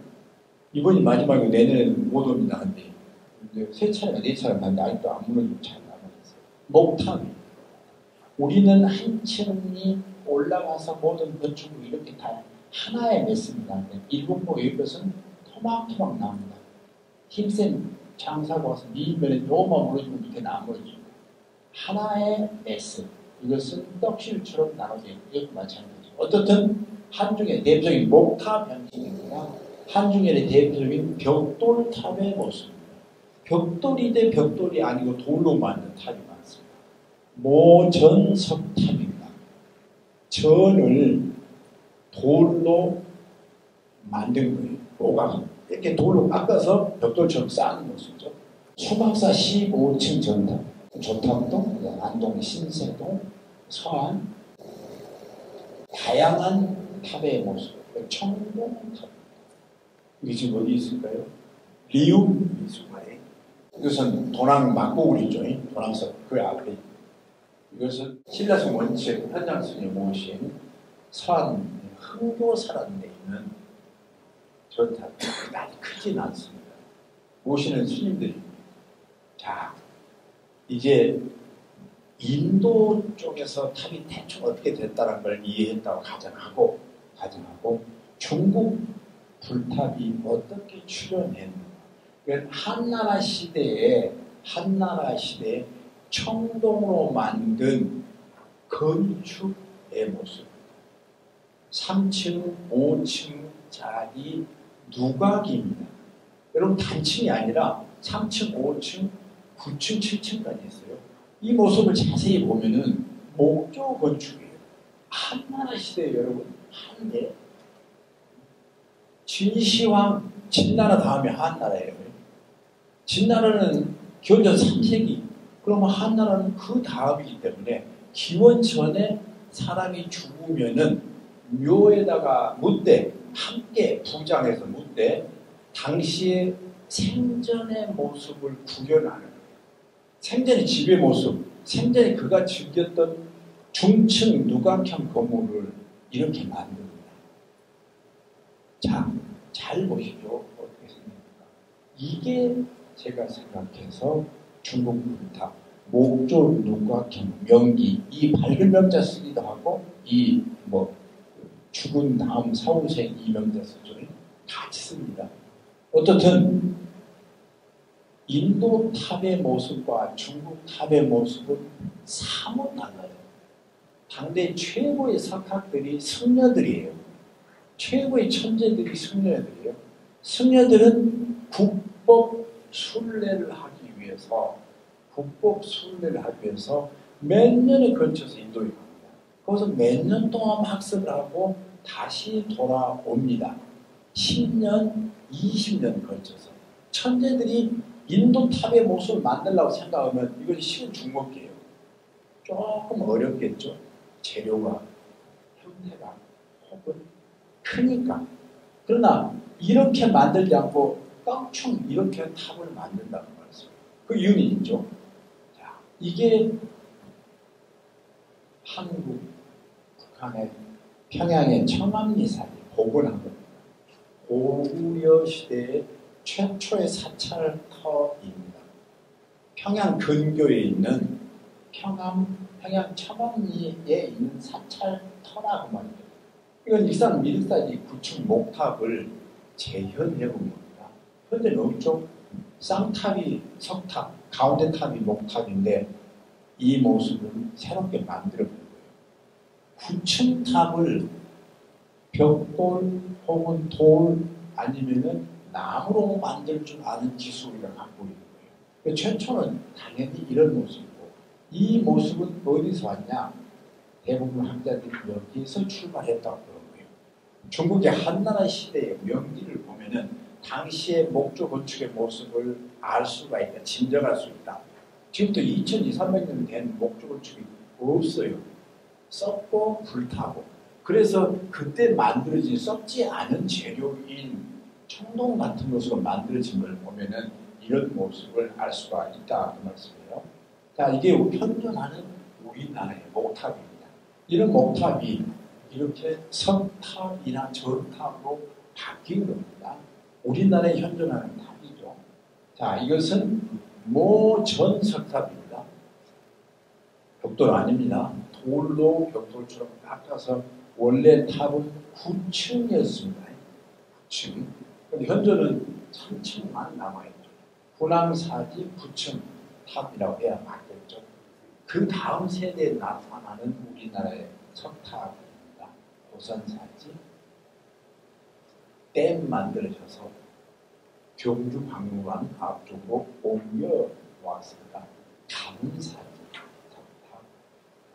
이번이 마지막이고 내년에 못 옵니다. 근데 세 차례가 네 차례 갔는데 아직도 안 무너지고 잘 남아있어요. 목탑이. 우리는 한 층이 올라가서 모든 건축물 이렇게 다 하나에 맺습니다. 일본보 이것은 토막토막 나옵니다. 힘센 장사가 와서 밀면에 너무 무너지고 밑에 안 무너집니다. 하나의 메스. 이것은 떡실처럼 나눠져 있고 이것도 마찬가지죠. 어떻든 한중의 대표적인 목탑 형식입니다. 한중의 대표적인 벽돌탑의 모습입니다. 벽돌이 대 벽돌이 아니고 돌로 만든 탑이 많습니다. 모전석탑입니다. 전을 돌로 만든 거예요. 오가 이렇게 돌로 깎아서 벽돌처럼 쌓는 모습이죠. 소박사 15층 전탑, 조탑동, 안동, 신세동, 서안 다양한 탑의 모습. 청동탑. 이게 지금 어디 있을까요? 리움 미술관에. 이것은 도랑 막고울이죠. 도랑석 그 앞에. 이것은 신라성 원칙 현장스님이 모신 서안 흥교사라는 데 있는 전탑. 아주 크진 않습니다. 모시는 스님들입니다. 자, 이제 인도 쪽에서 탑이 대충 어떻게 됐다는 걸 이해했다고 가정하고 중국 불탑이 어떻게 출현했는가. 한나라 시대에 청동으로 만든 건축의 모습. 3층, 5층짜리 누각입니다. 여러분 단층이 아니라 3층, 5층, 9층, 7층까지 했어요. 이 모습을 자세히 보면은 목조 건축이에요. 한나라 시대에 여러분 한데 진시황, 진나라 다음에 한나라예요. 진나라는 기원전 3세기, 그러면 한나라는 그 다음이기 때문에 기원 전에 사람이 죽으면은 묘에다가 묻되 함께 부장해서 묻되 당시에 생전의 모습을 구현하는 거예요. 생전의 집의 모습, 생전에 그가 즐겼던 중층 누각형 건물을 이렇게 만듭니다. 자, 잘 보시죠. 어떻게 생깁니까? 이게 제가 생각해서 중국 불탑, 목조, 누각형, 명기 이 밝은 명자 쓰기도 하고 이 뭐 죽은 다음 사후생 이 명자 쓰죠. 같이 씁니다. 어떻든 인도 탑의 모습과 중국 탑의 모습은 사뭇 달라요. 당대 최고의 석학들이 승려들이에요. 최고의 천재들이 승려들이에요. 승려들은 국법 순례를 하기 위해서 몇 년에 걸쳐서 인도에 갑니다. 거기서 몇 년 동안 학습을 하고 다시 돌아옵니다. 10년, 20년 걸쳐서. 천재들이 인도 탑의 모습을 만들려고 생각하면 이건 쉬운 중목이에요. 조금 어렵겠죠. 재료가, 형태가, 혹은 크니까. 그러나 이렇게 만들지 않고 깡충 이렇게 탑을 만든다는 말이죠. 그 이유는 있죠. 자, 이게 한국, 북한의 평양의 청암리사지 복원한 겁니다. 고구려 시대의 최초의 사찰터입니다. 평양 근교에 있는 평양 청암리에 있는 사찰터라고 말입니다. 이건 일산 미륵사지 9층 목탑을 재현해 본 겁니다. 현재는 없죠. 쌍탑이 석탑, 가운데 탑이 목탑인데 이 모습을 새롭게 만들어 본 거예요. 9층 탑을 벽돌 혹은 돌 아니면은 나무로 만들 줄 아는 기술을 갖고 있는 거예요. 최초는 당연히 이런 모습이고 이 모습은 어디서 왔냐? 대부분 학자들이 여기에서 출발했다고 그런 거예요. 중국의 한나라 시대의 명기를 보면은 당시의 목조 건축의 모습을 알 수가 있다, 짐작할 수 있다. 지금부터 2200~2300년 된 목조 건축이 없어요. 썩고 불타고. 그래서 그때 만들어진 썩지 않은 재료인 청동 같은 것으로 만들어진 걸 보면은 이런 모습을 알 수가 있다 그 말씀이에요. 자, 이게 현존하는 우리나라의 목탑입니다. 이런 목탑이 이렇게 석탑이나 전탑으로 바뀐 겁니다. 우리나라에 현존하는 탑이죠. 자, 이것은 모전석탑입니다. 벽돌 아닙니다. 돌로 벽돌처럼 깎아서 원래 탑은 9층이었습니다. 9층. 근데 현재는 3층만 남아있죠. 군왕사지 9층 탑이라고 해야 맞겠죠. 그 다음 세대에 나타나는 우리나라의 석탑입니다. 고산사지 댐 만들어져서 경주 박물관 앞쪽으로 옮겨 왔습니다. 감사지 석탑,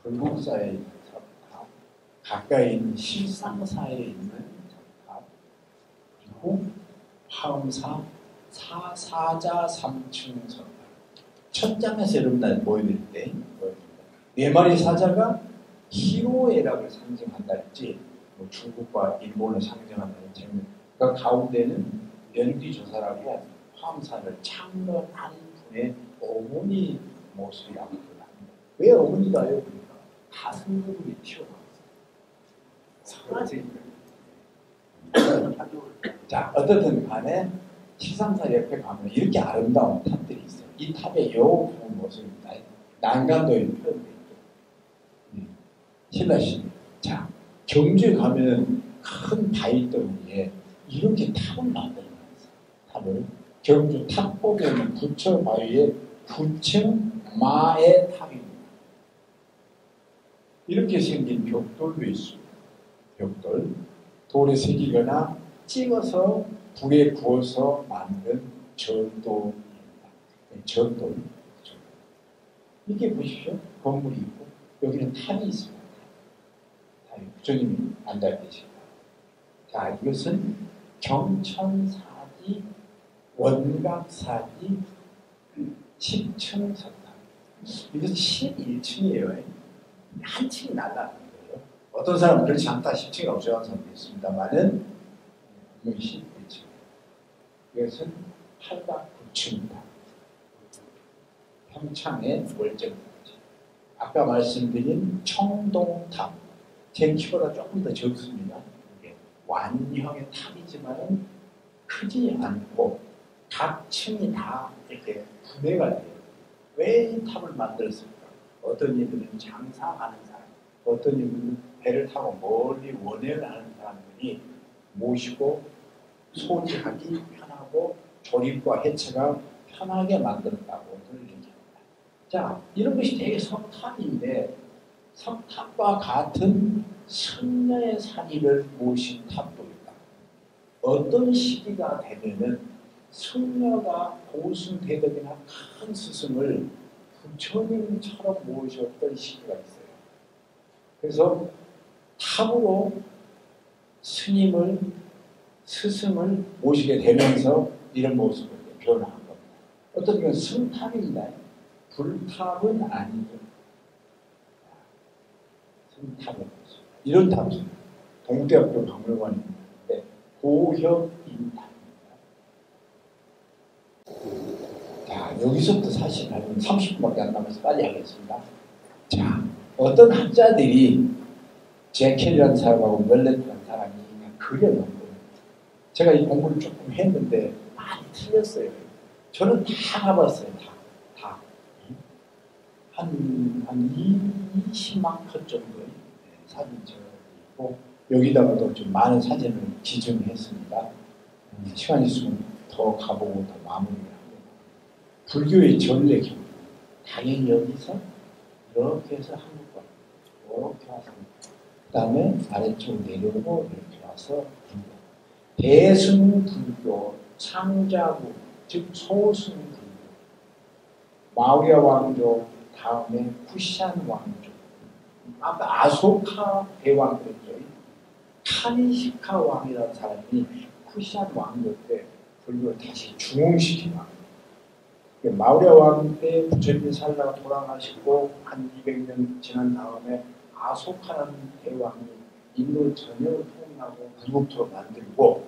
불국사에 있는 석탑, 가까이 있는 실상사에 있는 석탑, 그리고 화엄사 사자 3층 석탑. 첫 장에서 여러분들 보여드릴 때 네 마리 사자가 희로애락을 상징한다 했지, 뭐 중국과 일본을 상징한다는 장면. 그 가운데는 연기조사라고 화엄사를 창건한 분의 어머니 모습이라고 합니다. 왜 어머니가요? 그러니까 가슴부분이 튀어나왔어요. 자, 어떻든 간에 시상사 옆에 가면 이렇게 아름다운 탑들이 있어요. 이 탑의 여우의 모습입니다. 난간도에 표현되어 있죠. 신라시. 자, 경주에 가면 큰 바위덩이에 이렇게 탑을 만드는 거예요. 탑을. 경주 탑곡에 있는 부처 바위에 9층 마의 탑입니다. 이렇게 생긴 벽돌도 있습니다. 벽돌. 돌에 새기거나 찍어서 불에 구워서 만든 절도입니다. 절돌. 이렇게 보십시오. 건물이 있고 여기는 탑이 있습니다. 부처님이 앉아 계십니다. 자, 이것은 경천사지, 원각사지, 10층 석탑. 이것은 11층이에요. 한 층이 날라가는 거예요. 어떤 사람은 그렇지 않다, 10층이라고 주장하는 사람도 있습니다만은 11층. 이것은 809층입니다. 평창의 월정사지. 아까 말씀드린 청동탑. 제 키보다 조금 더 적습니다. 완형의 탑이지만 크지 않고 각 층이 다 이렇게 분해가 돼요. 왜 이 탑을 만들었을까? 어떤 이들은 장사하는 사람, 어떤 이들은 배를 타고 멀리 원해를 하는 사람들이 모시고 소지하기 편하고 조립과 해체가 편하게 만들었다고 얘기합니다. 자, 이런 것이 되게 석탑인데 석탑과 같은 승려의 사리를 모신 탑도 있다. 어떤 시기가 되면은 승려가 고승대덕이나 큰 스승을 부처님처럼 모셨던 시기가 있어요. 그래서 탑으로 스승을 모시게 되면서 이런 모습을 변화한 겁니다. 어떤 경우는 승탑입니다. 불탑은 아니죠. 승탑은 모습. 이런 탑은 동대학교 박물관에 있는데 고혁인탑입니다. 자, 여기서부터 사실 30분밖에 안 남아서 빨리 하겠습니다. 자, 어떤 학자들이 제켈이라는 사람하고 멜렛이라는 사람이 그냥 그려놓은 거예요. 제가 이 공부를 조금 했는데 많이 틀렸어요. 저는 다 가봤어요. 다. 한 20만 컷 정도의 사진첩이 있고 여기다가도 좀 많은 사진을 기증했습니다. 시간이 있으면 더 가보고 더 마무리를 합니다. 불교의 전례 경우 당연히 여기서 이렇게 해서 한국과 이렇게 와서 그 다음에 아래쪽으로 내려오고 이렇게 와서 불교. 대승불교, 창자부, 즉 소승불교, 마우리아 왕조, 다음에 쿠샨 왕조, 아까 아소카 대왕 그랬죠. 카니시카 왕이라는 사람이 쿠샨 왕조 때 불교를 다시 중흥시킨 왕. 마우리아 왕 때 부처님이 살다가 돌아가시고 한 200년 지난 다음에 아소카라는 대왕이 인도 전역을 통일하고 불국토로 만들고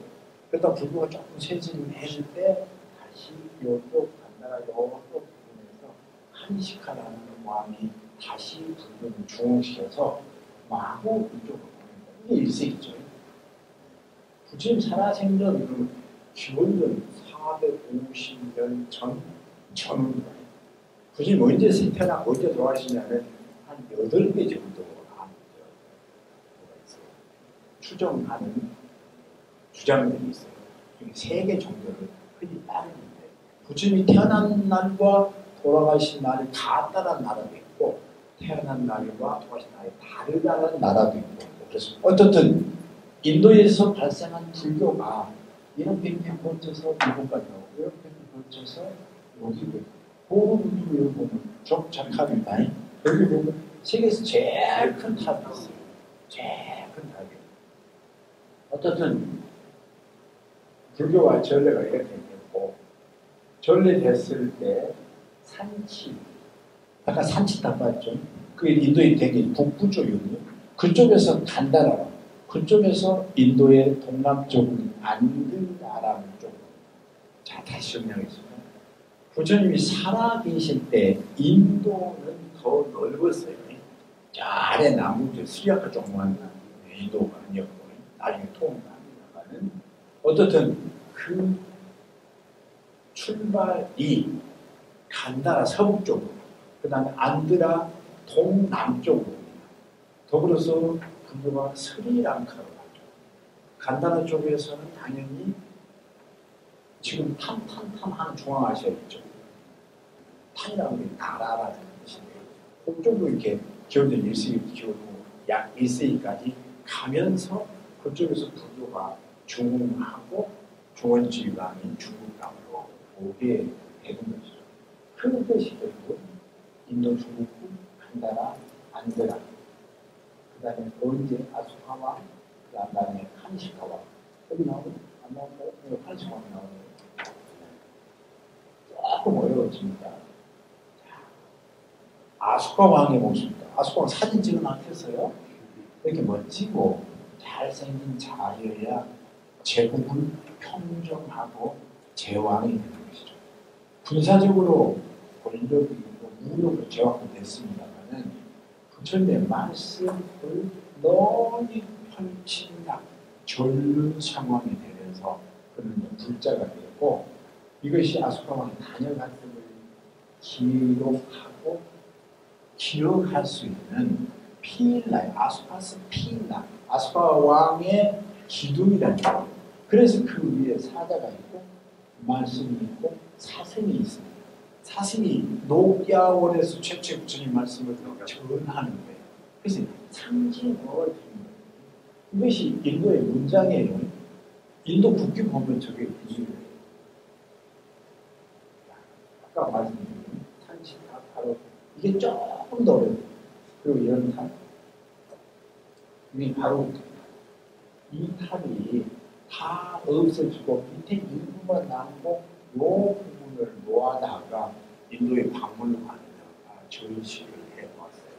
그러다 불교가 조금 세진해질 때 다시 이쪽 간다가 이쪽 부분에서 카니시카라는 왕이 다시 불교를 중흥시켜서 마구 이쪽으로 보낸다. 이게 1세기죠. 부처님 살아생전 기원전 450년 전후입니다. 부처님 언제 태어나 언제 돌아가시냐면 한 8개 정도 추정하는 주장들이 있어요. 3개 정도를 흔히 따르는데 부처님이 태어난 날과 돌아가신 날이 같다는 나라도 있고 태어난 날과 돌아가신 날이 다르다는 나라도 있고 그래서 어떻든 인도에서 발생한 불교가 이렇게 거쳐서 미국까지 오고 이렇게 거쳐서 여기도 있고 여기 보면 적작합니다. 여기 보면 세계에서 제일 큰 탑이 있어요. 제일 큰 탑이. 어떻든 불교와 전례가 이렇게 됐고 전례됐을 때 산치 아까 산치탑 봤죠? 그게 인도의 되게 북부 쪽이거든요. 그쪽에서 간다라라 그쪽에서 인도의 동남쪽은 안드나라는 쪽으로 자 다시 정리하겠습니다. 부처님이 살아계실 때 인도는 더 넓었어요. 자 아래 남부 스리랑카 쪽만 인도가 아니었고 나중에 통합니다만은 어떻든 그 출발이 간다라 서북쪽으로 그 다음에 안드라 동남쪽으로 더불어서 불교가 스리랑카로 가죠. 간다라 쪽에서는 당연히 지금 탄탄탄한 중앙아시아 있죠. 탄이라는 게 나라라는 뜻인데요. 그쪽으로 이렇게 기원전 1세기부터 약 1세기까지 가면서 그쪽에서 불교가 중흥하고 중원지휘가 아닌 중국강으로 오게 되는 것이죠. 큰 뜻이죠. 인도 중국부, 간다라, 안드라 그 다음에 언제 아수카와 그 다음에 카니시카와 여기 나오는 안 나온다고? 카니시카와 나오는 조금 어려워집니다. 아수카 왕의 모습입니다. 아수카 왕 사진 찍어놨겠어요? 이렇게 멋지고 잘생긴 자여야 제국을 평정하고 제왕이 되는 것이죠. 군사적으로 권력이 있고 무력으로 제왕도 됐습니다만은 부처님의 말씀을 널리 펼친다. 전륜 상황이 되면서 그는 불자가 되고 이것이 아수카 왕이 다녀갔음을 기록하고 기억할 수 있는 필라예요. 아스파스 필라. 아스파 왕의 기둥이라는 거예요. 그래서 그 위에 사자가 있고 말씀이 있고 사슴이 있습니다. 사슴이 녹야월에서 최초의 부처님 말씀을 전하는 거예요. 그래서 상징을 드린 거예요. 이것이 인도의 문장이에요. 인도 국기 보면 저게 이유예요. 아까 말씀드린 산치 바로 이게 조금 더 어려워요. 그리고 이런 탑. 이게 바로 이 탑이 다 없어지고 밑에 일부만 남고 이 부분을 모아다가 인도의 박물관에다가 전시를 해왔어요.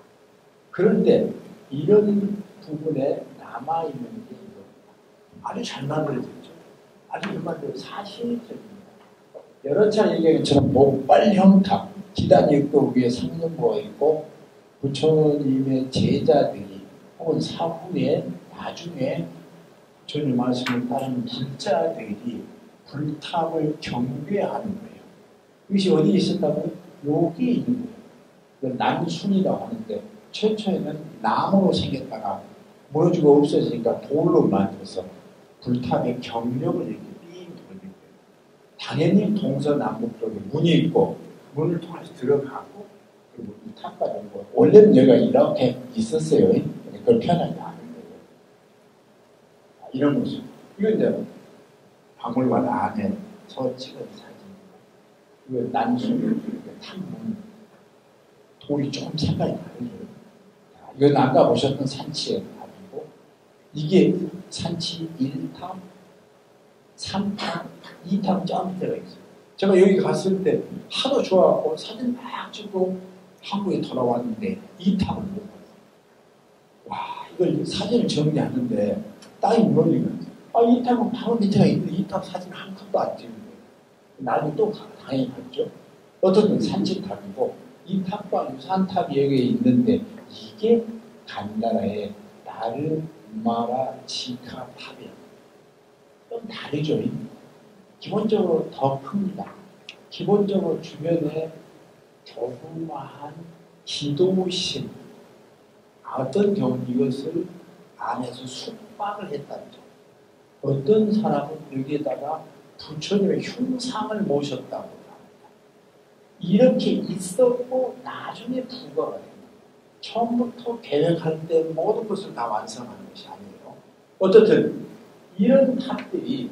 그런데 이런 부분에 남아있는 게 이겁니다. 아주 잘 만들어졌죠. 아주 잘 만들어져 사실적입니다. 여러 차례 얘기한 것처럼 목발형 탑, 기단 육도 위에 상념부가 있고 부처님의 제자들이 혹은 사후에 나중에 부처님 말씀을 따르는 불자들이 불탑을 경배하는 거예요. 이것이 어디에 있었다고요? 여기에 있는 거예요. 난순이라고 하는데 최초에는 나무로 생겼다가 무너지고 없어지니까 돌로 만들어서 불탑의 경력을 이렇게 삥 돌린 거예요. 당연히 동서남북쪽에 문이 있고 문을 통해서 들어가고 그리고 이 탑까지 온 거예요. 원래는 여기가 이렇게 있었어요. 그걸 표현하지 않은 거예요. 이런 모습. 이건 이제 박물관 안에서 찍은 사진입니다. 이거 난순, 탑문. 돌이 조금 색깔이 다르죠. 이건 아까 보셨던 산치의 탑이고, 이게 산치 1탑, 3탑, 2탑 점프대가 있어요. 제가 여기 갔을 때 하도 좋아하고 사진 막 찍고 한국에 돌아왔는데 2탑을 못 봤어요. 와, 이걸 사진을 정리하는데 땅이 무너지면, 아, 2탑은 바로 밑에가 있는데 2탑 사진 한 컷도 안 찍는 거예요. 나중에 또 당연히 갔죠. 어떤 산치탑이고, 이 탑과 유사한 탑이 여기에 있는데 이게 간다라의 나르마라 지카 탑이에요. 좀 다르죠. 기본적으로 더 큽니다. 기본적으로 주변에 조그마한 기도실, 어떤 경우는 이것을 안에서 숙박을 했다는 점. 어떤 사람은 여기에다가 부처님의 흉상을 모셨다고 합니다. 이렇게 있었고 나중에 부과가 됩니다. 처음부터 계획할 때 모든 것을 다 완성하는 것이 아니에요. 어쨌든 이런 탑들이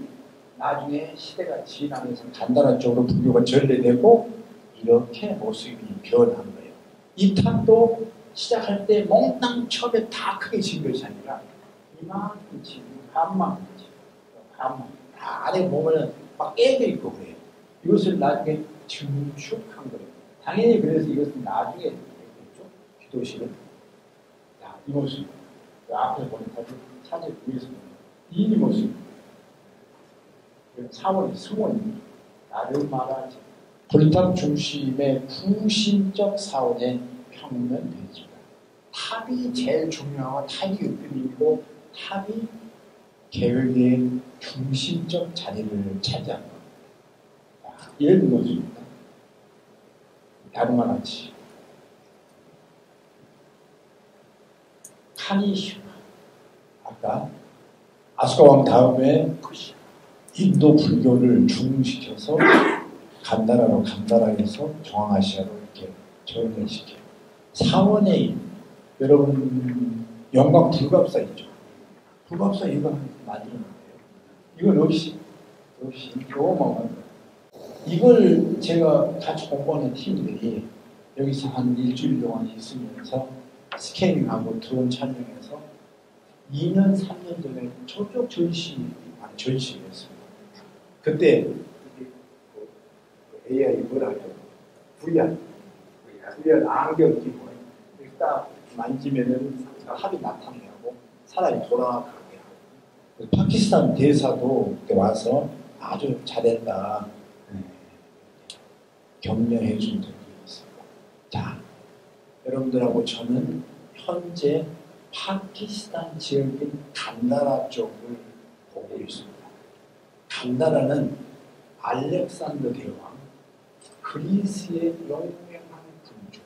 나중에 시대가 지나면서 간다라 쪽으로 불교가 전래되고 이렇게 모습이 변한 거예요. 이 탑도 시작할 때 몽땅 처음에 다 크게 지은 것이 아니라 이만큼 지금 반만큼 지금 반만 다 안에 보면은 막 깨져 있고 그래요. 이것을 나중에 증축한 거예요. 당연히 그래서 이것은 나중에 되겠죠. 기도실은. 자, 이 모습. 그 앞에 보니까 사진 위에서 보면 이 모습. 사원이 승원입니다. 나르마라지. 불탑 중심의 부심적 사원의 평면되죠. 탑이 제일 중요하고 탑이 으뜸이고 탑이 계획의 중심적 자리를 차지한 겁니다. 이런 모습입니다. 나르마라지. 카니슈마. 아까 아스카왕 다음에 인도 불교를 중흥시켜서 간다라에서 중앙아시아로 이렇게 전환시켜요. 사원의 여러분 영광 불갑사 있죠. 불갑사 이거 만드는 거예요. 이건 역시 어마어마한 거예요. 이걸 제가 같이 공부하는 팀들이 여기서 한 일주일 동안 있으면서 스캐닝하고 드론 촬영해서 2년, 3년 전에 저쪽 전시였습니다. 그때 AI 뭐라 하죠? VR 안경 끼고 딱 만지면은 합이 나타나고 사람이 돌아가게 하고 파키스탄 대사도 그때 와서 아주 잘했다 격려해 준 적이 있습니다. 자, 여러분들하고 저는 현재 파키스탄 지역인 간다라 쪽을 보고 있습니다. 간다라는 알렉산더 대왕 그리스의 영유명한 군주,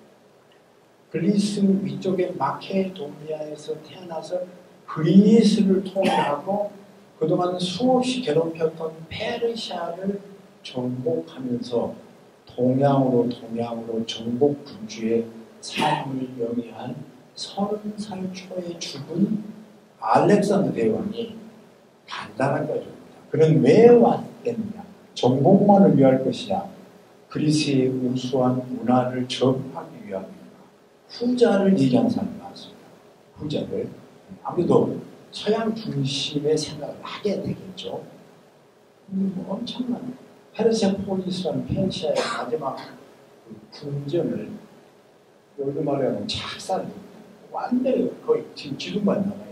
그리스 위쪽의 마케도니아에서 태어나서 그리스를 통일하고 그동안 수없이 괴롭혔던 페르시아를 정복하면서 동양으로 정복 군주의 삶을 영위한 30살 초에 죽은 알렉산더 대왕이 간단한 거죠. 그는 왜 왔겠느냐? 정복만을 위할 것이냐? 그리스의 우수한 문화를 접하기 위함입니다. 후자를 얘기하는 사람이 많습니다. 후자를. 아무래도 서양 중심의 생각을 하게 되겠죠. 엄청난 페르세폴리스라는 페르시아의 마지막 궁전을 요즘 말하면 착살 완전히 거의 지금 지금만 남아있어요.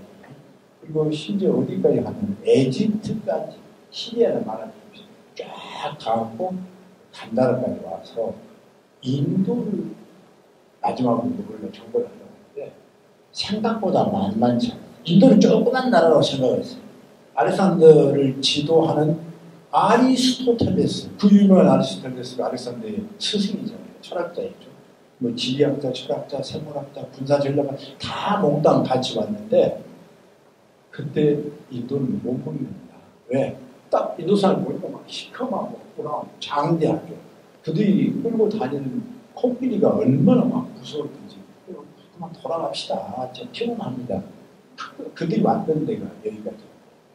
그리고 심지어 어디까지 가면 에집트까지 시리아를 말하는 쫙 가고 간다라까지 와서 인도를 마지막으로 그걸로 정벌을 하려고 하는데 생각보다 만만치 않아요. 인도는 조그만 나라라고 생각을 했어요. 알렉산더를 지도하는 아리스토텔레스, 그 유명한 아리스토텔레스가 알렉산더의 스승이잖아요. 철학자였죠. 뭐 지리학자, 철학자, 생물학자, 군사전략가 다 몽땅 같이 왔는데 그때 인도는 못 먹는다. 왜? 딱 인도 사람 보니까 막 시커멓고 장대하죠. 그들이 끌고 다니는 코끼리가 얼마나 막 무서웠던지 그만 돌아갑시다. 저 피곤합니다. 그들이 왔던 데가 여기까지.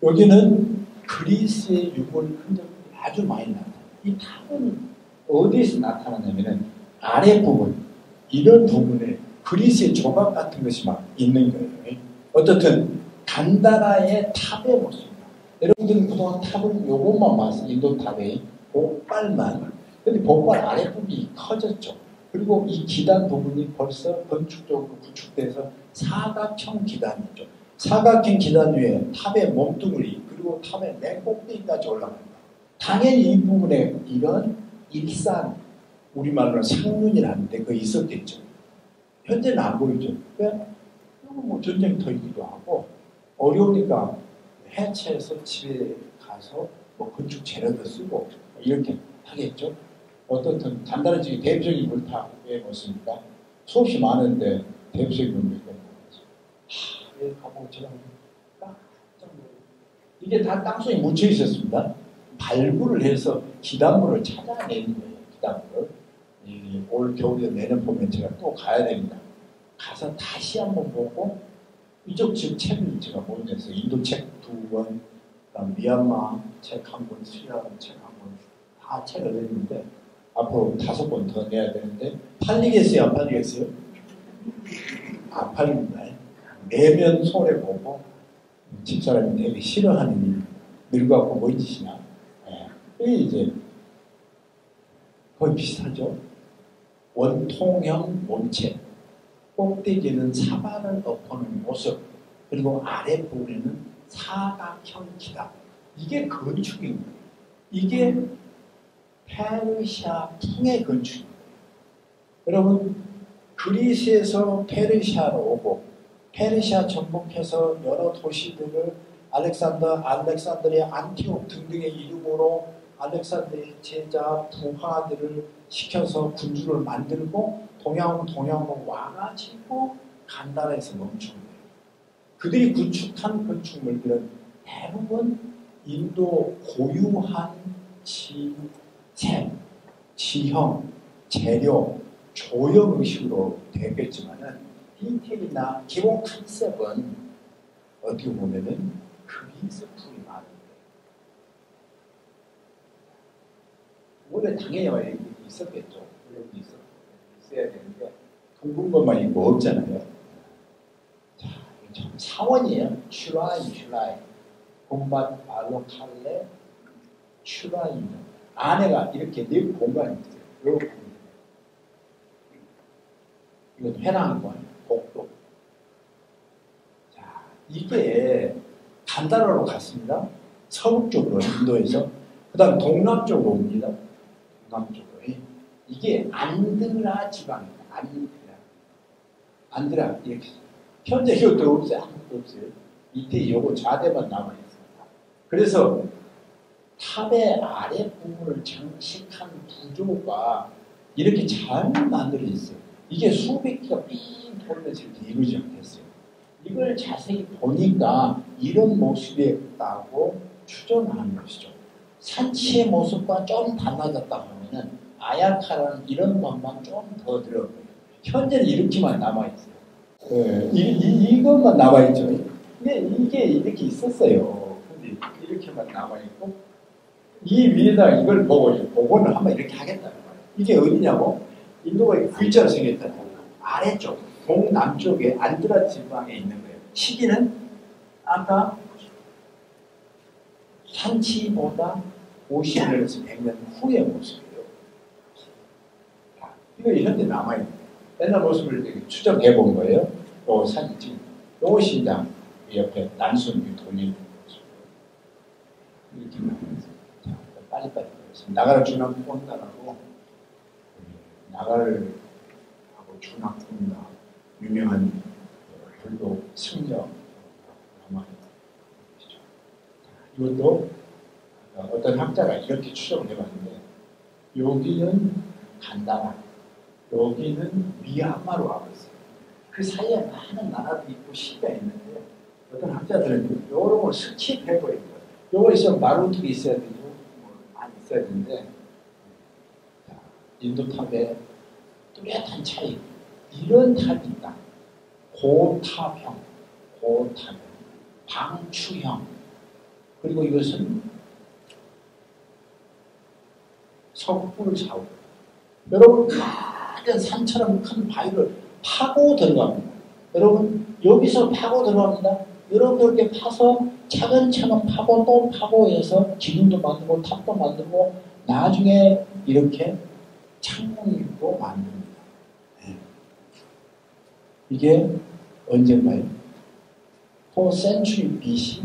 여기는 그리스의 유물 흔적이 아주 많이 나타나요. 이 탑은 어디에서 나타나냐면은 아랫부분, 이런 부분에 그리스의 조각 같은 것이 막 있는 거예요. 어떻든 간다라의 탑의 모습입니다. 여러분들은 그동안 탑을 요것만 봤어요. 인도 탑의 복발만. 근데 복발 아랫부분이 커졌죠. 그리고 이 기단 부분이 벌써 건축적으로 구축돼서 사각형 기단이죠. 사각형 기단 위에 탑의 몸뚱이 그리고 탑의 맨 꼭대기까지 올라갑니다. 당연히 이 부분에 이런 일산, 우리말로는 상륜이라는데 그거 있었겠죠. 현재는 안 보이죠. 왜? 뭐 전쟁터이기도 하고 어려우니까 해체해서 집에 가서 뭐 건축 재료도 쓰고 이렇게 하겠죠. 어떻든 간단해지게 대표적인 물탑의 모습입니다. 수없이 많은데 대표적인 물탑이 왜 가보고 저랑 이게 다 땅속에 묻혀 있었습니다. 발굴을 해서 기단물을 찾아내는 거예요. 기단물을. 올 겨울에 내년 봄에 제가 또 가야 됩니다. 가서 다시 한번 보고 이쪽 지금 책을 제가 모의해서 인도 책 2권, 그다음 미얀마 책 1권, 시리아 책 1권 다 책을 냈는데 앞으로 5권 더 내야 되는데 팔리겠어요? 안 팔리겠어요? 안 팔립니다. 내면 손해보고 집사람이 되게 싫어하는 일 늙어갖고 뭐 짓이냐. 그게 이제 거의 비슷하죠. 원통형 몸체, 꼭대기는 사발을 엎어놓은 모습, 그리고 아랫부분에는 사각형 기단. 이게 건축인 거예요. 이게 페르시아 풍의 건축입니다. 여러분, 그리스에서 페르시아로 오고 페르시아 정복해서 여러 도시들을 알렉산드리아, 안티옥 등등의 이름으로 알렉산드의 제자, 부하들을 시켜서 군주를 만들고 동양으로 와가지고 간다라에서 멈춘 거예요. 그들이 구축한 건축물들은 대부분 인도 고유한 지형, 재료, 조형 의식으로 되겠지만은 디테일이나 기본 컨셉은 어떻게 보면은 그리스 풍이 많은 거예요. 원래 당연히 있었겠죠. 있어야 되는데 둥근 것만 있고 없잖아요. 자, 참 사원이에요. 슈라이. 봄밭 알로칼레 슈라이. 안에가 이렇게 네 공간이 있어요. 이렇게. 이건 회랑관, 복도. 자, 이게 간다라로 갔습니다. 서북쪽으로 인도에서. 그 다음 동남쪽으로 옵니다. 동남쪽으로. 이게 안드라 지방입니다. 안드라. 이렇게. 현재 이것도 없어요. 아무것도 없어요. 이때 요거 좌대만 남아있습니다. 그래서 탑의 아랫부분을 장식한 구조가 이렇게 잘 만들어져 있어요. 이게 수백 개가 삥 돌면서 이렇게 이루어지 않겠어요. 이걸 자세히 보니까 이런 모습이었다고 추정하는 것이죠. 산치의 모습과 좀 달라졌다 하면은 아야카라는 이런 것만 좀 더 들어가요. 현재는 이렇게만 남아있어요. 이것만 남아있죠. 근데 이게 이렇게 있었어요. 근데 이렇게만 남아있고, 이 위에다 이걸 복원을 한번 이렇게 하겠다는 거예요. 이게 어디냐고? 인도가 V자로 생겼잖아요. 아래쪽, 동남쪽에 안드라 지방에 있는 거예요. 시기는 아까 산치보다 50년에서 100년 후의 모습이에요. 이거 현재 남아있는 거예요. 옛날 모습을 추적해 본 거예요. 요 사진 지금 요 신장 옆에 난순 돌리는 모습이에요. 이렇게 나와있어요. 자, 빨리빨리 보겠습니다. 나가를 준하고 꼰다라고 나가를 하고 준하고 꼰다 유명한 불교 승려 남아있는 것이죠. 이것도 어떤 학자가 이렇게 추정을 해봤는데 여기는 간다라, 여기는 미얀마로 가고 있어요. 그 사이에 많은 나라들이 있고 시가 있는데 어떤 학자들은 이런 걸 스킵해버린 거예요. 요거 있으면 마루트가 있어야 되고 많이 있어야 되는데 인도탑에 뚜렷한 차이, 이런 탑이 있다. 고탑형, 방추형, 그리고 이것은 석굴 사우. 여러분 가장 산처럼 큰 바위를 파고 들어갑니다. 여러분 여기서 파고 들어갑니다. 여러분 이렇게 파서 차근차근 파고 또 파고해서 기둥도 만들고 탑도 만들고 나중에 이렇게 창문도 만듭니다. 네. 이게 언제인가요? 4th century BC,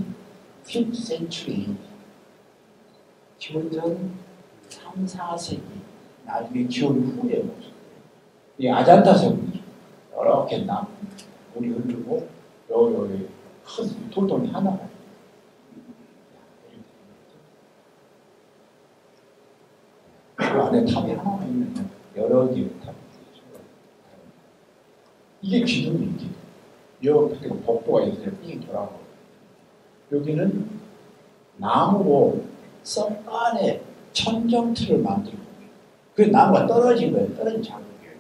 5th century AD. 기원전 3, 4세기 나중에 기원 후의 모습. 이 아잔타 성이죠. 이렇게 물이 흐르고 여기 큰 돌덩이 하나가 그 안에 탑이 하나가 있는 여러 개의 탑이 있죠. 이게 기둥이 기둥. 여기 복도가 이렇게 삥 돌아가고 여기는 나무로 썩 안에 천정틀을 만들고 그 나무가 떨어진 거예요. 떨어진 자국이에요.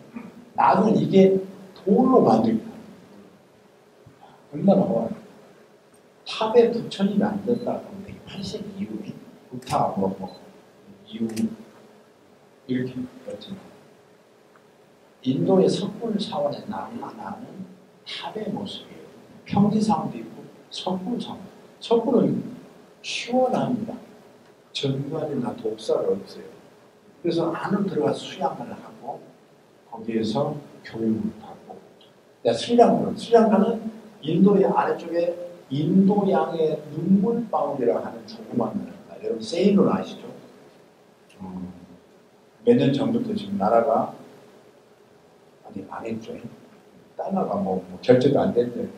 나무는 이게 돌로 만들고 얼마나 좋아요. 탑에 부처님이 안 된다고 하면 8세기 이후에 부타 이후 이렇게 그렇지만 인도의 석굴 사원에 나는 탑의 모습이에요. 평지사원도 있고 석굴사원. 석굴은 시원합니다. 전관이나 독사가 없어요. 그래서 안으로 들어가서 수양을 하고 거기에서 교육을 받고 스리랑카는 인도의 아래쪽에 인도양의 눈물방울이라고 하는 조그만 나라입니다. 여러분 세일론 아시죠? 몇 년 전부터 지금 나라가 아니 안 했죠. 달러가 결제도 안 됐는데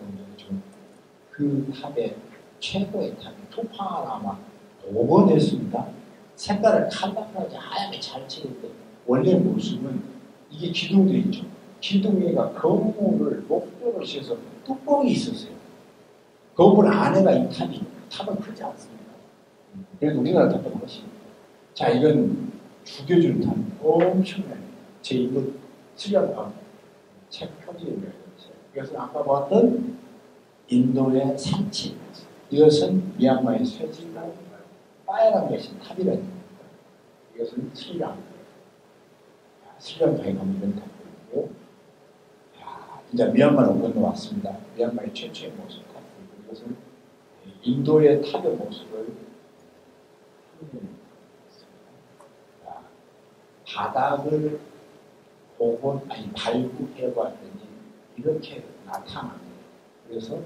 그 탑에 최고의 탑이 투팡을 아마 5번 했습니다. 색깔을 칼라까지 하얗게 잘 칠했대. 원래 모습은 이게 기둥도 있죠. 기둥 위에가 거물을 목표로 씌워서 뚜껑이 있었어요. 거물 안에가 이 탑은 크지 않습니다. 그래도 우리나라 탑보다 훨씬. 자, 이건 죽여주는 탑. 엄청나요. 제 이거 쓰려고 책 표지에 있는 이것은 아까 봤던 인도의 산치. 이것은 미얀마의 쇠지가 빨간 것이 탑이라는 겁니다. 이것은 스리랑카에 가면 이런 탑이고, 이제 미얀마로 건너왔습니다. 미얀마의 최초의 모습 탑. 이것은 인도의 탑의 모습을 바닥을 발굴해봤더니 이렇게 나타납니다. 그래서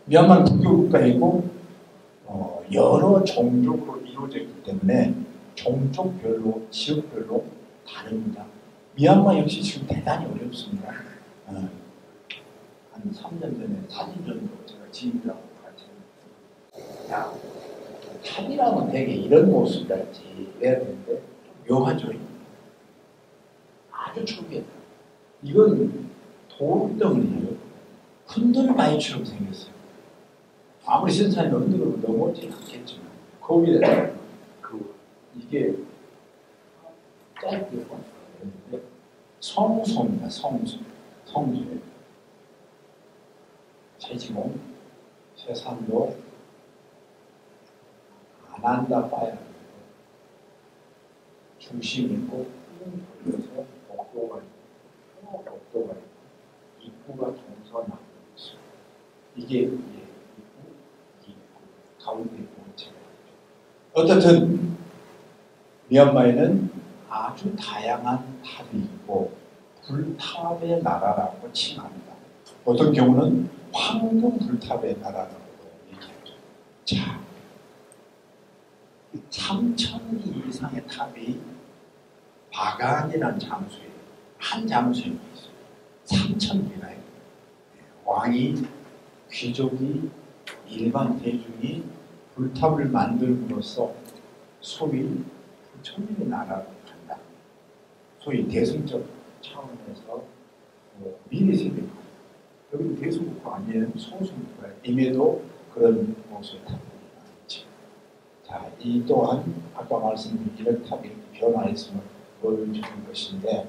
미얀마는 국교국가이고 여러 종족으로 이루어져 있기 때문에 종족별로 지역별로 다릅니다. 미얀마 역시 지금 대단히 어렵습니다. 한 3년 전에 4년 정도 제가 지인들하고 같이 탑이라면 되게 이런 모습이랄지 해야 되는데 좀 묘하죠. 아주 초기했다. 이건 돌덩이에요. 흔들바위처럼 생겼어요. 아무리 신선이 흔들어도 넘어지는 않겠지만 거기에 이게 짧게 있는데 성소입니다. 성소예요. 새지공, 새산도 안 한다 봐야 중심이 있고 걸려서 복도가 있고 복도가 있고 입구가 동서남북 있어요. 이게 입구, 가운데 본체가 있죠. 어쨌든 미얀마에는 아주 다양한 탑이 있고 불탑의 나라라고 칭합니다. 어떤 경우는 황금 불탑의 나라라고도 얘기하죠. 자, 3,000기 이상의 탑이 바간이라는 장소에 한 장소에 있어요. 3,000기나 왕이, 귀족이, 일반 대중이 불탑을 만들므로써 소위 부처님의 나라로 간다. 소위 대승적 차원에서 미래세계 여기 대승국가 아니에요. 소승국가임에도 그런 모습의 탑이 있죠. 자, 이 또한 아까 말씀드린 이런 탑이 변화했음을 보여주는 것인데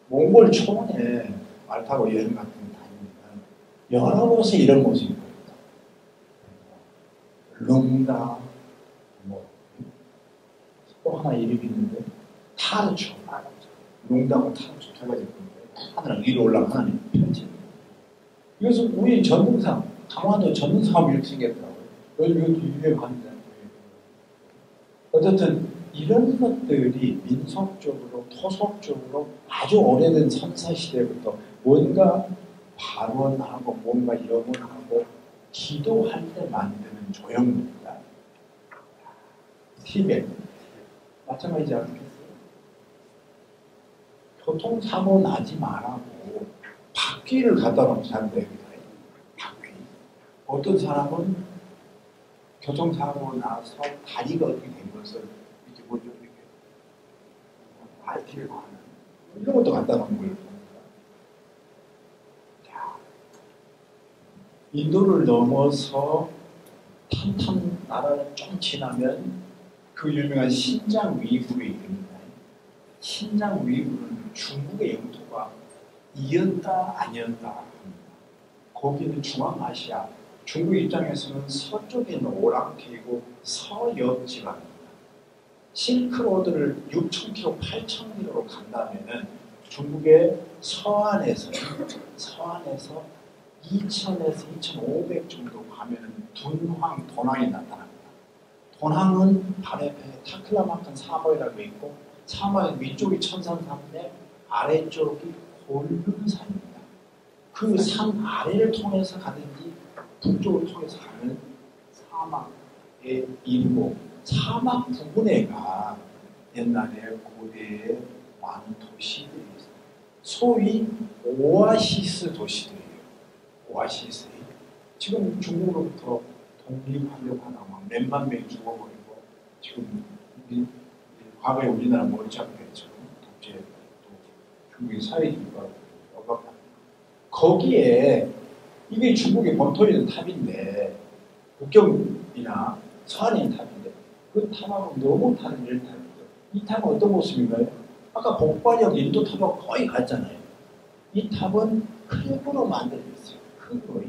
몽골 초원에 말 타고 여행 같은 데 다니면 여러 곳에 이런 모습이 보입니다. 룽다 또 하나 이름이 있는데 타르초, 룽다고 타르초 두 가지 있는데 하나는 위로 올라가 하나는 편지. 이것은 우리 전능상, 강화도 전능상하고 이렇게 생겼더라고요. 이것도 유명한데. 어쨌든 이런 것들이 민속적으로, 토속적으로 아주 오래된 선사시대부터 뭔가 발언하고 뭔가 염원하고 기도할 때 만드는 조형물입니다. 티벳. 마찬가지지 않겠어요? 교통사고 나지 말라고 바퀴를 갖다 놓고 산대요. 바퀴. 어떤 사람은 교통사고 나서 다리가 어떻게 된 것을 이렇게 뭐죠? 이렇게 밝히려고 하는 이런 것도 갖다 놓은 거예요. 자, 인도를 넘어서 탄탄 나라를 좀 지나면 그 유명한 신장 위구르에 이릅니다. 신장 위구르는 중국의 영토가 이었다 아니었다. 거기는 중앙아시아, 중국 입장에서는 서쪽에 있는 오랑캐이고 서역 지방입니다. 실크로드를 6,000km, 8,000km로 간다면은 중국의 서안에서 2,000에서 2,500 정도 가면은 둔황, 도낭이 나타납니다. 도낭은 바로 옆에 타클라마칸 사막이라고 있고 사막의 위쪽이 천산산맥, 아래쪽이 골륜산입니다. 그 산 아래를 통해서 가든지 북쪽을 통해서 가는 사막에 이르고 사막 부근에가 옛날에 고대의 많은 도시들이 있어요. 소위 오아시스 도시들이에요. 오아시스. 지금 중국으로부터 독립하려고 하나 막 몇만 명이 죽어버리고 지금 과거에 우리나라 못지않게 독재 또 중국의 사회주의가 억압합니다. 거기에 이게 중국의 본토에 있는 탑인데 북경이나 서안에 있는 탑인데 그 탑하고 너무 다른 이런 탑이죠. 이 탑은 어떤 모습인가요? 아까 복발역 인도 탑하고 거의 같잖아요. 이 탑은 흙으로 만들어졌어요. 흙으로.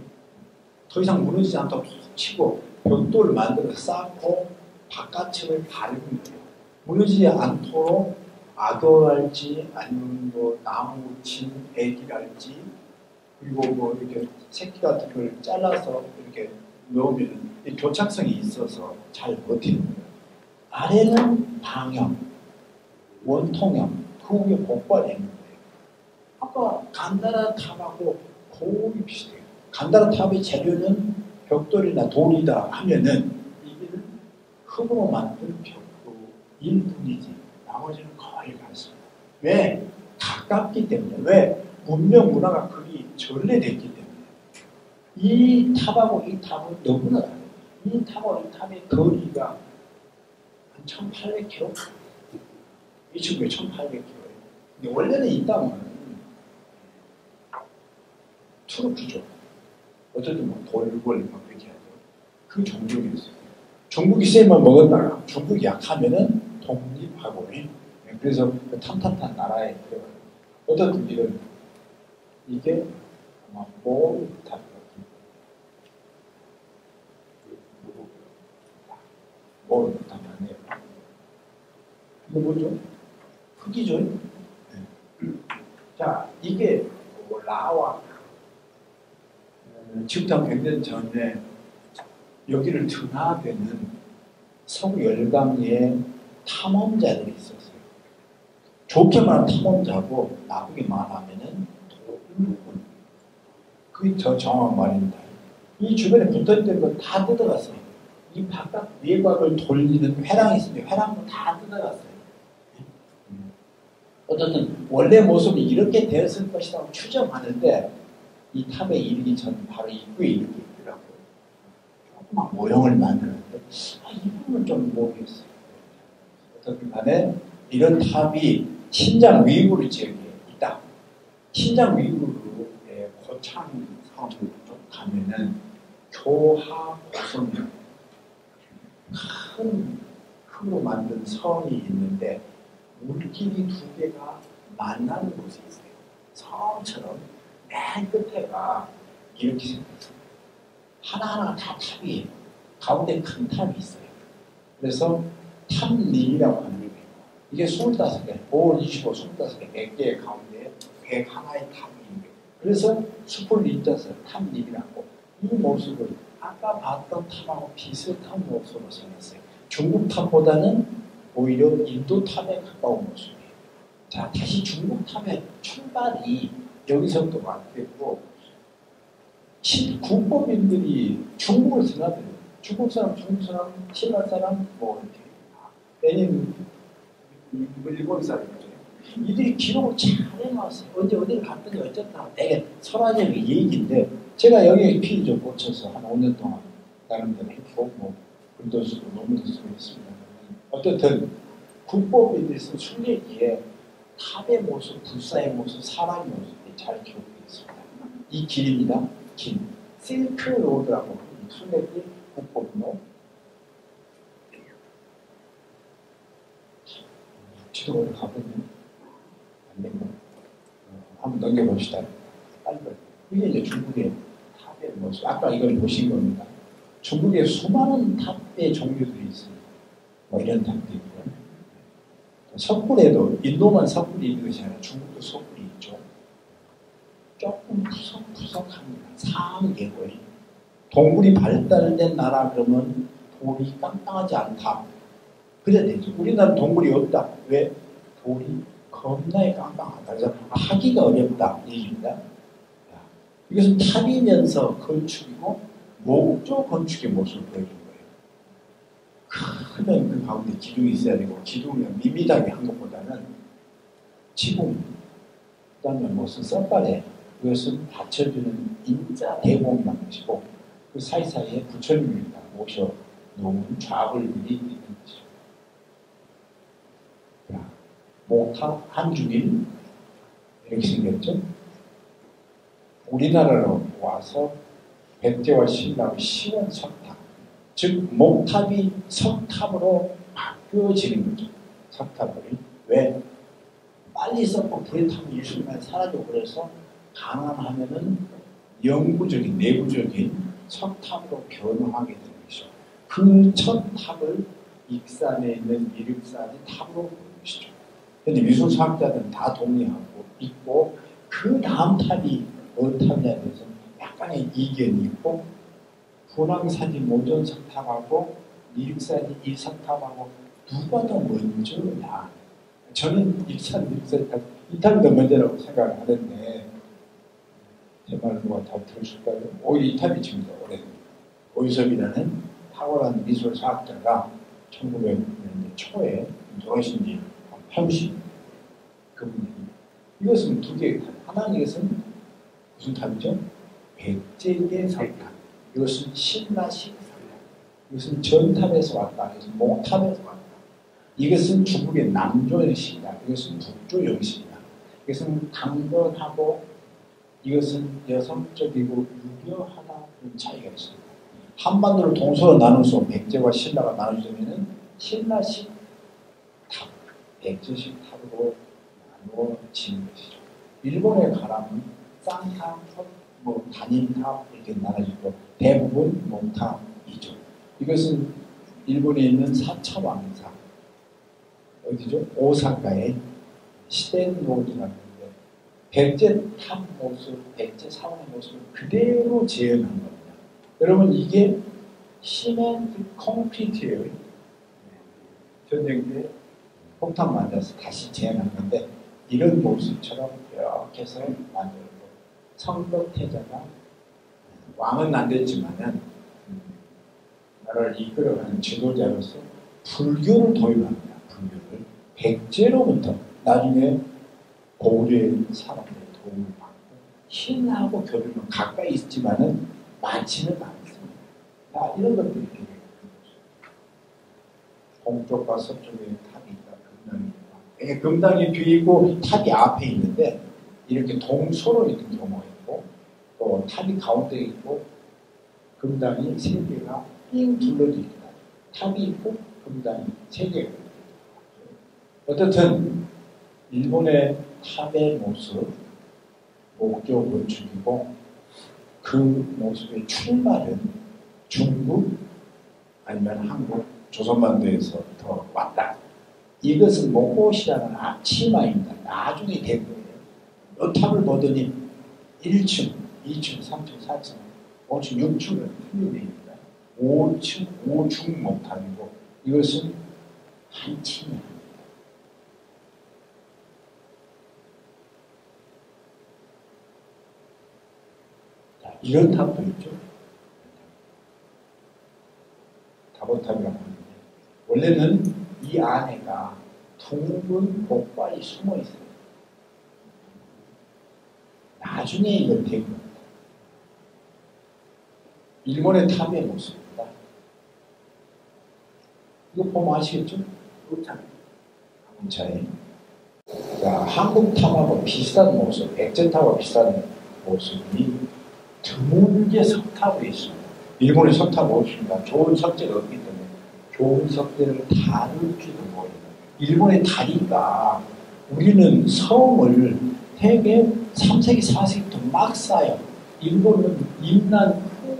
더 이상 무너지지 않도록 툭 치고 벽돌을 만들어 쌓고 바깥층을 바르는 거예요. 무너지지 않도록 악어랄지 아니면 뭐 나무 친 애기랄지 그리고 뭐 이렇게 새끼 같은 걸 잘라서 이렇게 넣으면 교착성이 있어서 잘 버티는 거예요. 아래는 방형, 원통형, 그 위에 복발이 있는 거예요. 아까 간다라 탑하고 거의 비슷해요. 간다라 탑의 재료는 벽돌이나 돌이다 하면은 이게는 흙으로 만든 벽돌일 뿐이지 나머지는 거의 같습니다. 왜? 가깝기 때문에. 왜? 문명 문화가 거기 전래됐기 때문에. 이 탑하고 이 탑은 너무나 다르요. 이 탑의 거리가 한 1800km? 이 친구의 1800km. 근데 원래는 이 땅은 투르크죠. 어쨌든 뭐 돌골 막 그렇게 하죠. 그 종족이었어요. 중국이 세만 먹었다가 중국이 약하면은 독립하고, 그래서 그 탐탄탄 나라에 들어가요. 어쨌든 이게 아마 모르탑. 모르탑 아니에요. 이거 뭐죠? 흙이죠. 네. 자, 이게 라와 지금부터 100년 전에 여기를 등하되는 서구 열강의 탐험자들이 있었어요. 좋게 말하면 탐험자고 나쁘게 말하면은 도둑군. 그게 더 정확한 말입니다. 이 주변에 붙어있던 거 다 뜯어갔어요. 이 바깥 외곽을 돌리는 회랑이 있으면 회랑도 다 뜯어갔어요. 어쨌든 원래 모습이 이렇게 되었을 것이라고 추정하는데 이 탑에 이르기 전 바로 입구에 이렇게 있더라고요. 조그만 모형을 만들었는데 이 부분은 좀 모르겠어요. 어쨌든 간에 이런 탑이 신장 위구르 지역에 있다. 신장 위구르의 고창 성을 좀 가면은 교하 고성이라고 큰 흙으로 만든 성이 있는데 물길이 두 개가 만나는 곳이 있어요. 성처럼 맨 끝에가 이렇게 생겼어요. 하나하나 다 탑이에요. 가운데 큰 탑이 있어요. 그래서 탑림이라고 하는 게 이게 25개, 5월 25, 25개, 100개의 가운데 101의 탑이 있는 거예요. 그래서 숲을 잇어서 탑림이라고 이 모습을 아까 봤던 탑하고 비슷한 모습으로 생겼어요. 중국 탑보다는 오히려 인도 탑에 가까운 모습이에요. 자, 다시 중국 탑의 출발이 여기서부터 왔겠고, 국법인들이 중국을 드나들어요. 중국 사람, 신라 사람, 뭐 이렇게 내년 일본 사람이죠. 이들이 기록을 잘 해놨어요. 언제 어디를 갔더니 어쨌다. 되게 설화적인 얘기인데 제가 여기에 피 좀 꽂혀서 한 5년 동안 나름대로 했고 뭐 글도 쓰고 논문도 쓰고 했습니다. 어쨌든 국법인들이 쓴 순례기에 탑의 모습, 불사의 모습, 사람의 모습이 잘 기록되어 있습니다. 이 길입니다. 길. 실크 로드라고 순례기 국법로. 지도를 가보면 안 됩니다. 한번 넘겨봅시다. 빨리. 이게 이제 중국의 탑의 모습. 아까 이걸 보신 겁니다. 중국에 수많은 탑의 종류들이 있습니다. 뭐 이런 탑도 있고요. 석굴에도 인도만 석굴이 있는 것이 아니라 중국도 석굴이 있죠. 조금 푸석푸석합니다. 상계고요. 동굴이 발달된 나라 그러면 돌이 깜깜하지 않다. 그래야 되죠. 우리나라는 동굴이 없다. 왜? 돌이 겁나게 깜깜하다. 그래서 하기가 어렵다. 얘기입니다. 이것은 탑이면서 건축이고 목조 건축의 모습을 보여준 거예요. 크면 그 가운데 기둥이 있어야 되고 기둥을 밋밋하게 한 것보다는 지붕, 그 다음에 무슨 썬발에 그것은 받쳐주는 인자 대공이라는 것이고 그 사이사이에 부처님을 모셔 놓은 좌불들이 있는 것이죠. 목탑 한 줄이 이렇게 생겼죠. 우리나라로 와서 백제와 신라의 시원 석탑, 즉 목탑이 석탑으로 바뀌어지는 거죠. 석탑이 왜? 빨리 썼고 불에 타면 일순간 사라지고 그래서 가난하면은 영구적인 내부적인 석탑으로 변화하게 되는 것이죠. 그 첫 탑을 익산에 있는 미륵산이 탑으로 보는 것이죠. 그런데 미술사학자들은 다 동의하고 있고 그 다음 탑이 어느 탑이냐에 대해서 약간의 이견이 있고 분황산이 모전석탑하고 미륵산이 이 석탑하고 누가 더 먼저냐. 저는 익산 미륵산 이 탑이 더 먼저라고 생각을 하는데 제 말을 누가 다 들으실까요? 오히려 이 탑이 지금 더 오래됩니다. 오유섭이라는 탁월한 미술사학자가 1900년대 초에 돌아가신 지 80 그분이 이것은 두 개의 탑. 하나는 이것은 무슨 탑이죠? 백제계 석탑. 이것은 신라식 석탑. 이것은 전탑에서 왔다. 이것은 목탑에서 왔다. 이것은 중국의 남조 형식이다. 이것은 북조 형식이다. 이것은 강건하고 이것은 여성적이고 유려하다. 그런 차이가 있습니다. 한반도를 동서로 나눠서 백제와 신라가 나눠지면은 신라식 탑, 백제식 탑으로 나누어지는 것이죠. 일본의 가람은 쌍탑, 뭐 단임탑 이렇게 나눠지고 대부분 목탑이죠. 이것은 일본에 있는 사차왕사 어디죠? 오사카의 시덴노기라는 데 백제 탑 모습, 백제 사원의 모습을 그대로 재현한 겁니다. 여러분 이게 시멘트 콘크리트예요. 전쟁 때 폭탄 맞아서 다시 재현한 건데 이런 모습처럼 이렇게 해서 만들고 성덕태자가 왕은 안 됐지만은 나라를 이끌어가는 지도자로서 불교를 도입합니다. 불교를 백제로부터 나중에 고구려의 사람들의 도움을 받고 신하고 교류는 가까이 있지만은 많지는 않습니다. 이런 것들이 되게 동쪽과 서쪽에 탑이 있다. 금당이 있다. 금당이 뒤에 있고 탑이 앞에 있는데 이렇게 동서로 있는 경우가 있고 또 탑이 가운데 있고 금당이 세 개가 삥 둘러져 있다. 탑이 있고 금당이 세 개가 있다. 어떻든 일본의 탑의 모습 목조 건축이고 그 모습의 출발은 중국 아니면 한국 조선반도에서부터 왔다. 이것은 몽고시라는 앞치마입니다. 나중에 된 거예요. 몇 탑을 보더니 1층, 2층, 3층, 4층, 5층, 6층은 틀림입니다. 5층, 5중 목탑이고 이것은 한 층입니다. 이런 탑도 있죠. 다보탑이라고 하는데 원래는 이 안에가 둥근 복발이 숨어 있어요. 나중에 이걸 된 겁니다. 일본의 탑의 모습입니다. 이거 보면 아시겠죠? 한국차에. 자, 한국 탑하고 비슷한 모습, 백제탑하고 비슷한 모습이 드물게 석탑에 있습니다. 일본의 석탑 없습니다. 좋은 석재가 없기 때문에 좋은 석재를 다룰지도 모릅니다. 일본의 다리가 우리는 성을 되게 3세기, 4세기부터 막 쌓아요. 일본은 임난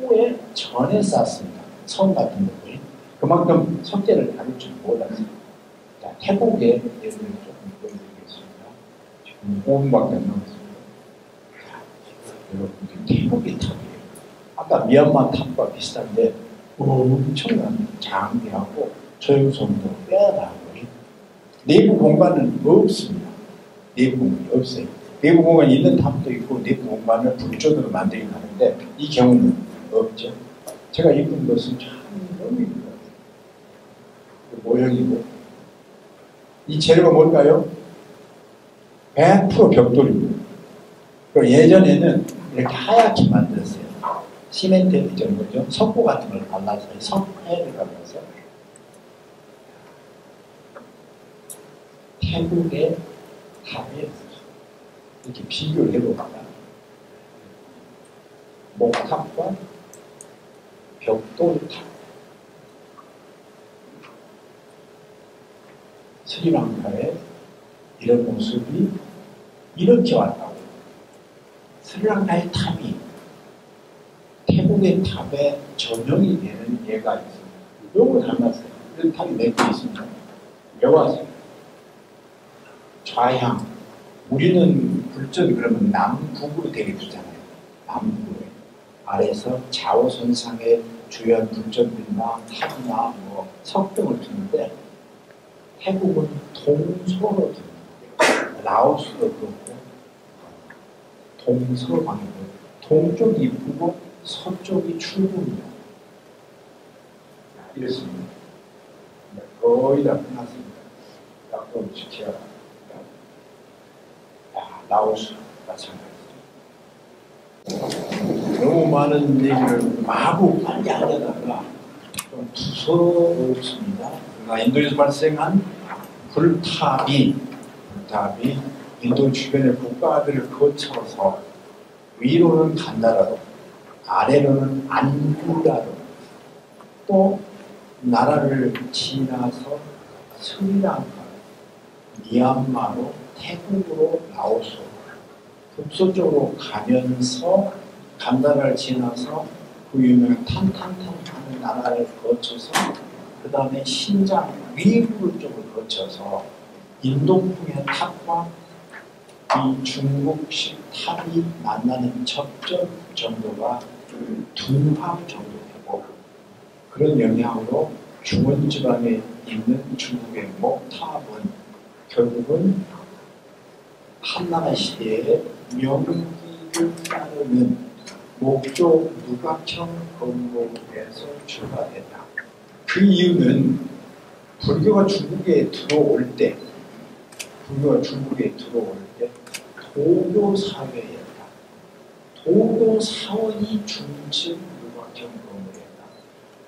후에 전에 쌓습니다. 성 같은 것들. 그만큼 석재를 다룰 줄 몰랐어요. 자, 태국의 예를 조금 보여드리겠습니다. 지금 5분밖에 안 남았습니다. 여러분, 태국의 탑이에요. 아까 미얀마 탑과 비슷한데 엄청난 장비하고 조형성도 빼어나고 내부 공간은 없습니다. 내부 공간이 없어요. 내부 공간이 있는 탑도 있고 내부 공간을 불조으로 만들긴 하는데 이 경우는 없죠. 제가 입은 것은 참 너무 이쁜 것 같아요. 모형이고 이 재료가 뭘까요? 100% 벽돌입니다. 예전에는 이렇게 하얗게 만들었어요. 시멘트 이런 거죠. 석고 같은 걸 발라서 석회를 발라서 태국의 탑에 이렇게 비교를 해봅니다. 목탑과 벽돌탑. 스리랑카의 이런 모습이 이렇게 왔다고. 스리랑카의 탑이 태국의 탑에 전형이 되는 예가 있습니다. 너무 닮았어요. 이런 탑이 몇 개 있습니다. 여와서 좌향. 우리는 불전이 그러면 남북으로 되게 되잖아요. 남북에. 아래에서 좌우선상에 주요한 불전들이나 탑이나 뭐 석등을 두는데 태국은 동서로 둡니다. 라오스도 그렇고 동서 방향으로 동쪽이 이쁘고 서쪽이 출구입니다. 이렇습니다. 거의 다 끝났습니다. 약도 지켜야 합니다. 라오스 마찬가지죠. 너무 많은 얘기를 마구 빨리 하려다가 좀 두서없습니다. 그러나 인도에서 발생한 불탑이 인도 주변의 국가들을 거쳐서 위로는 간다라도 아래로는 안구라도 또 나라를 지나서 스리랑카, 미얀마로, 태국으로, 라오스 북서쪽으로 가면서 간다라를 지나서 그 유명한 탄탄탄탄 나라를 거쳐서 그 다음에 신장 위부 쪽을 거쳐서 인도풍의 탑과 이 중국식 탑이 만나는 접점 정도가 둔합 정도 되고 그런 영향으로 중원지방에 있는 중국의 목탑은 결국은 한나라 시대의 명기를 따르는 목조 누각형 건물에서 출발했다. 그 이유는 불교가 중국에 들어올 때 도교 사회였다. 도교 사원이 중심 누각형 건물이었다.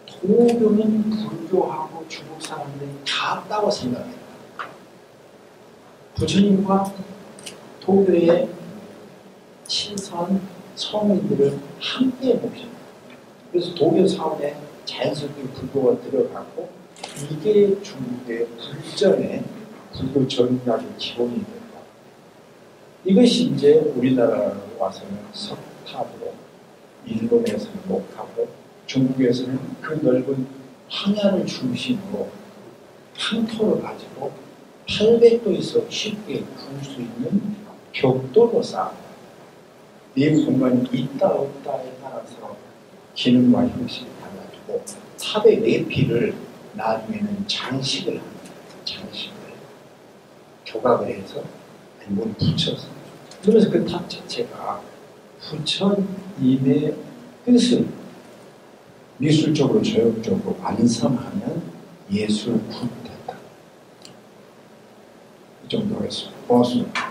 도교는 불교하고 중국 사람들이 같다고 생각했다. 부처님과 도교의 친선 성인들을 함께 모셨다. 그래서 도교 사원에 자연스럽게 불교가 들어갔고 이게 중국의 불전의 불교 정략의 기본이 된다. 이것이 이제 우리나라로 와서는 석탑으로, 일본에서는 목탑으로, 중국에서는 그 넓은 황야를 중심으로 황토를 가지고 800도에서 쉽게 구울 수 있는 벽돌로 쌓았다. 이 공간이 있다 없다에 따라서 기능과 형식이 달라지고 탑의 내피를 나중에는 장식을 합니다. 장식을 조각을 해서 아니면 붙여서 그러면서 그 탑 자체가 부처님의 뜻을 미술적으로 조형적으로 완성하는 예술 굿됐다. 이 정도로 했습니다. 고맙습니다.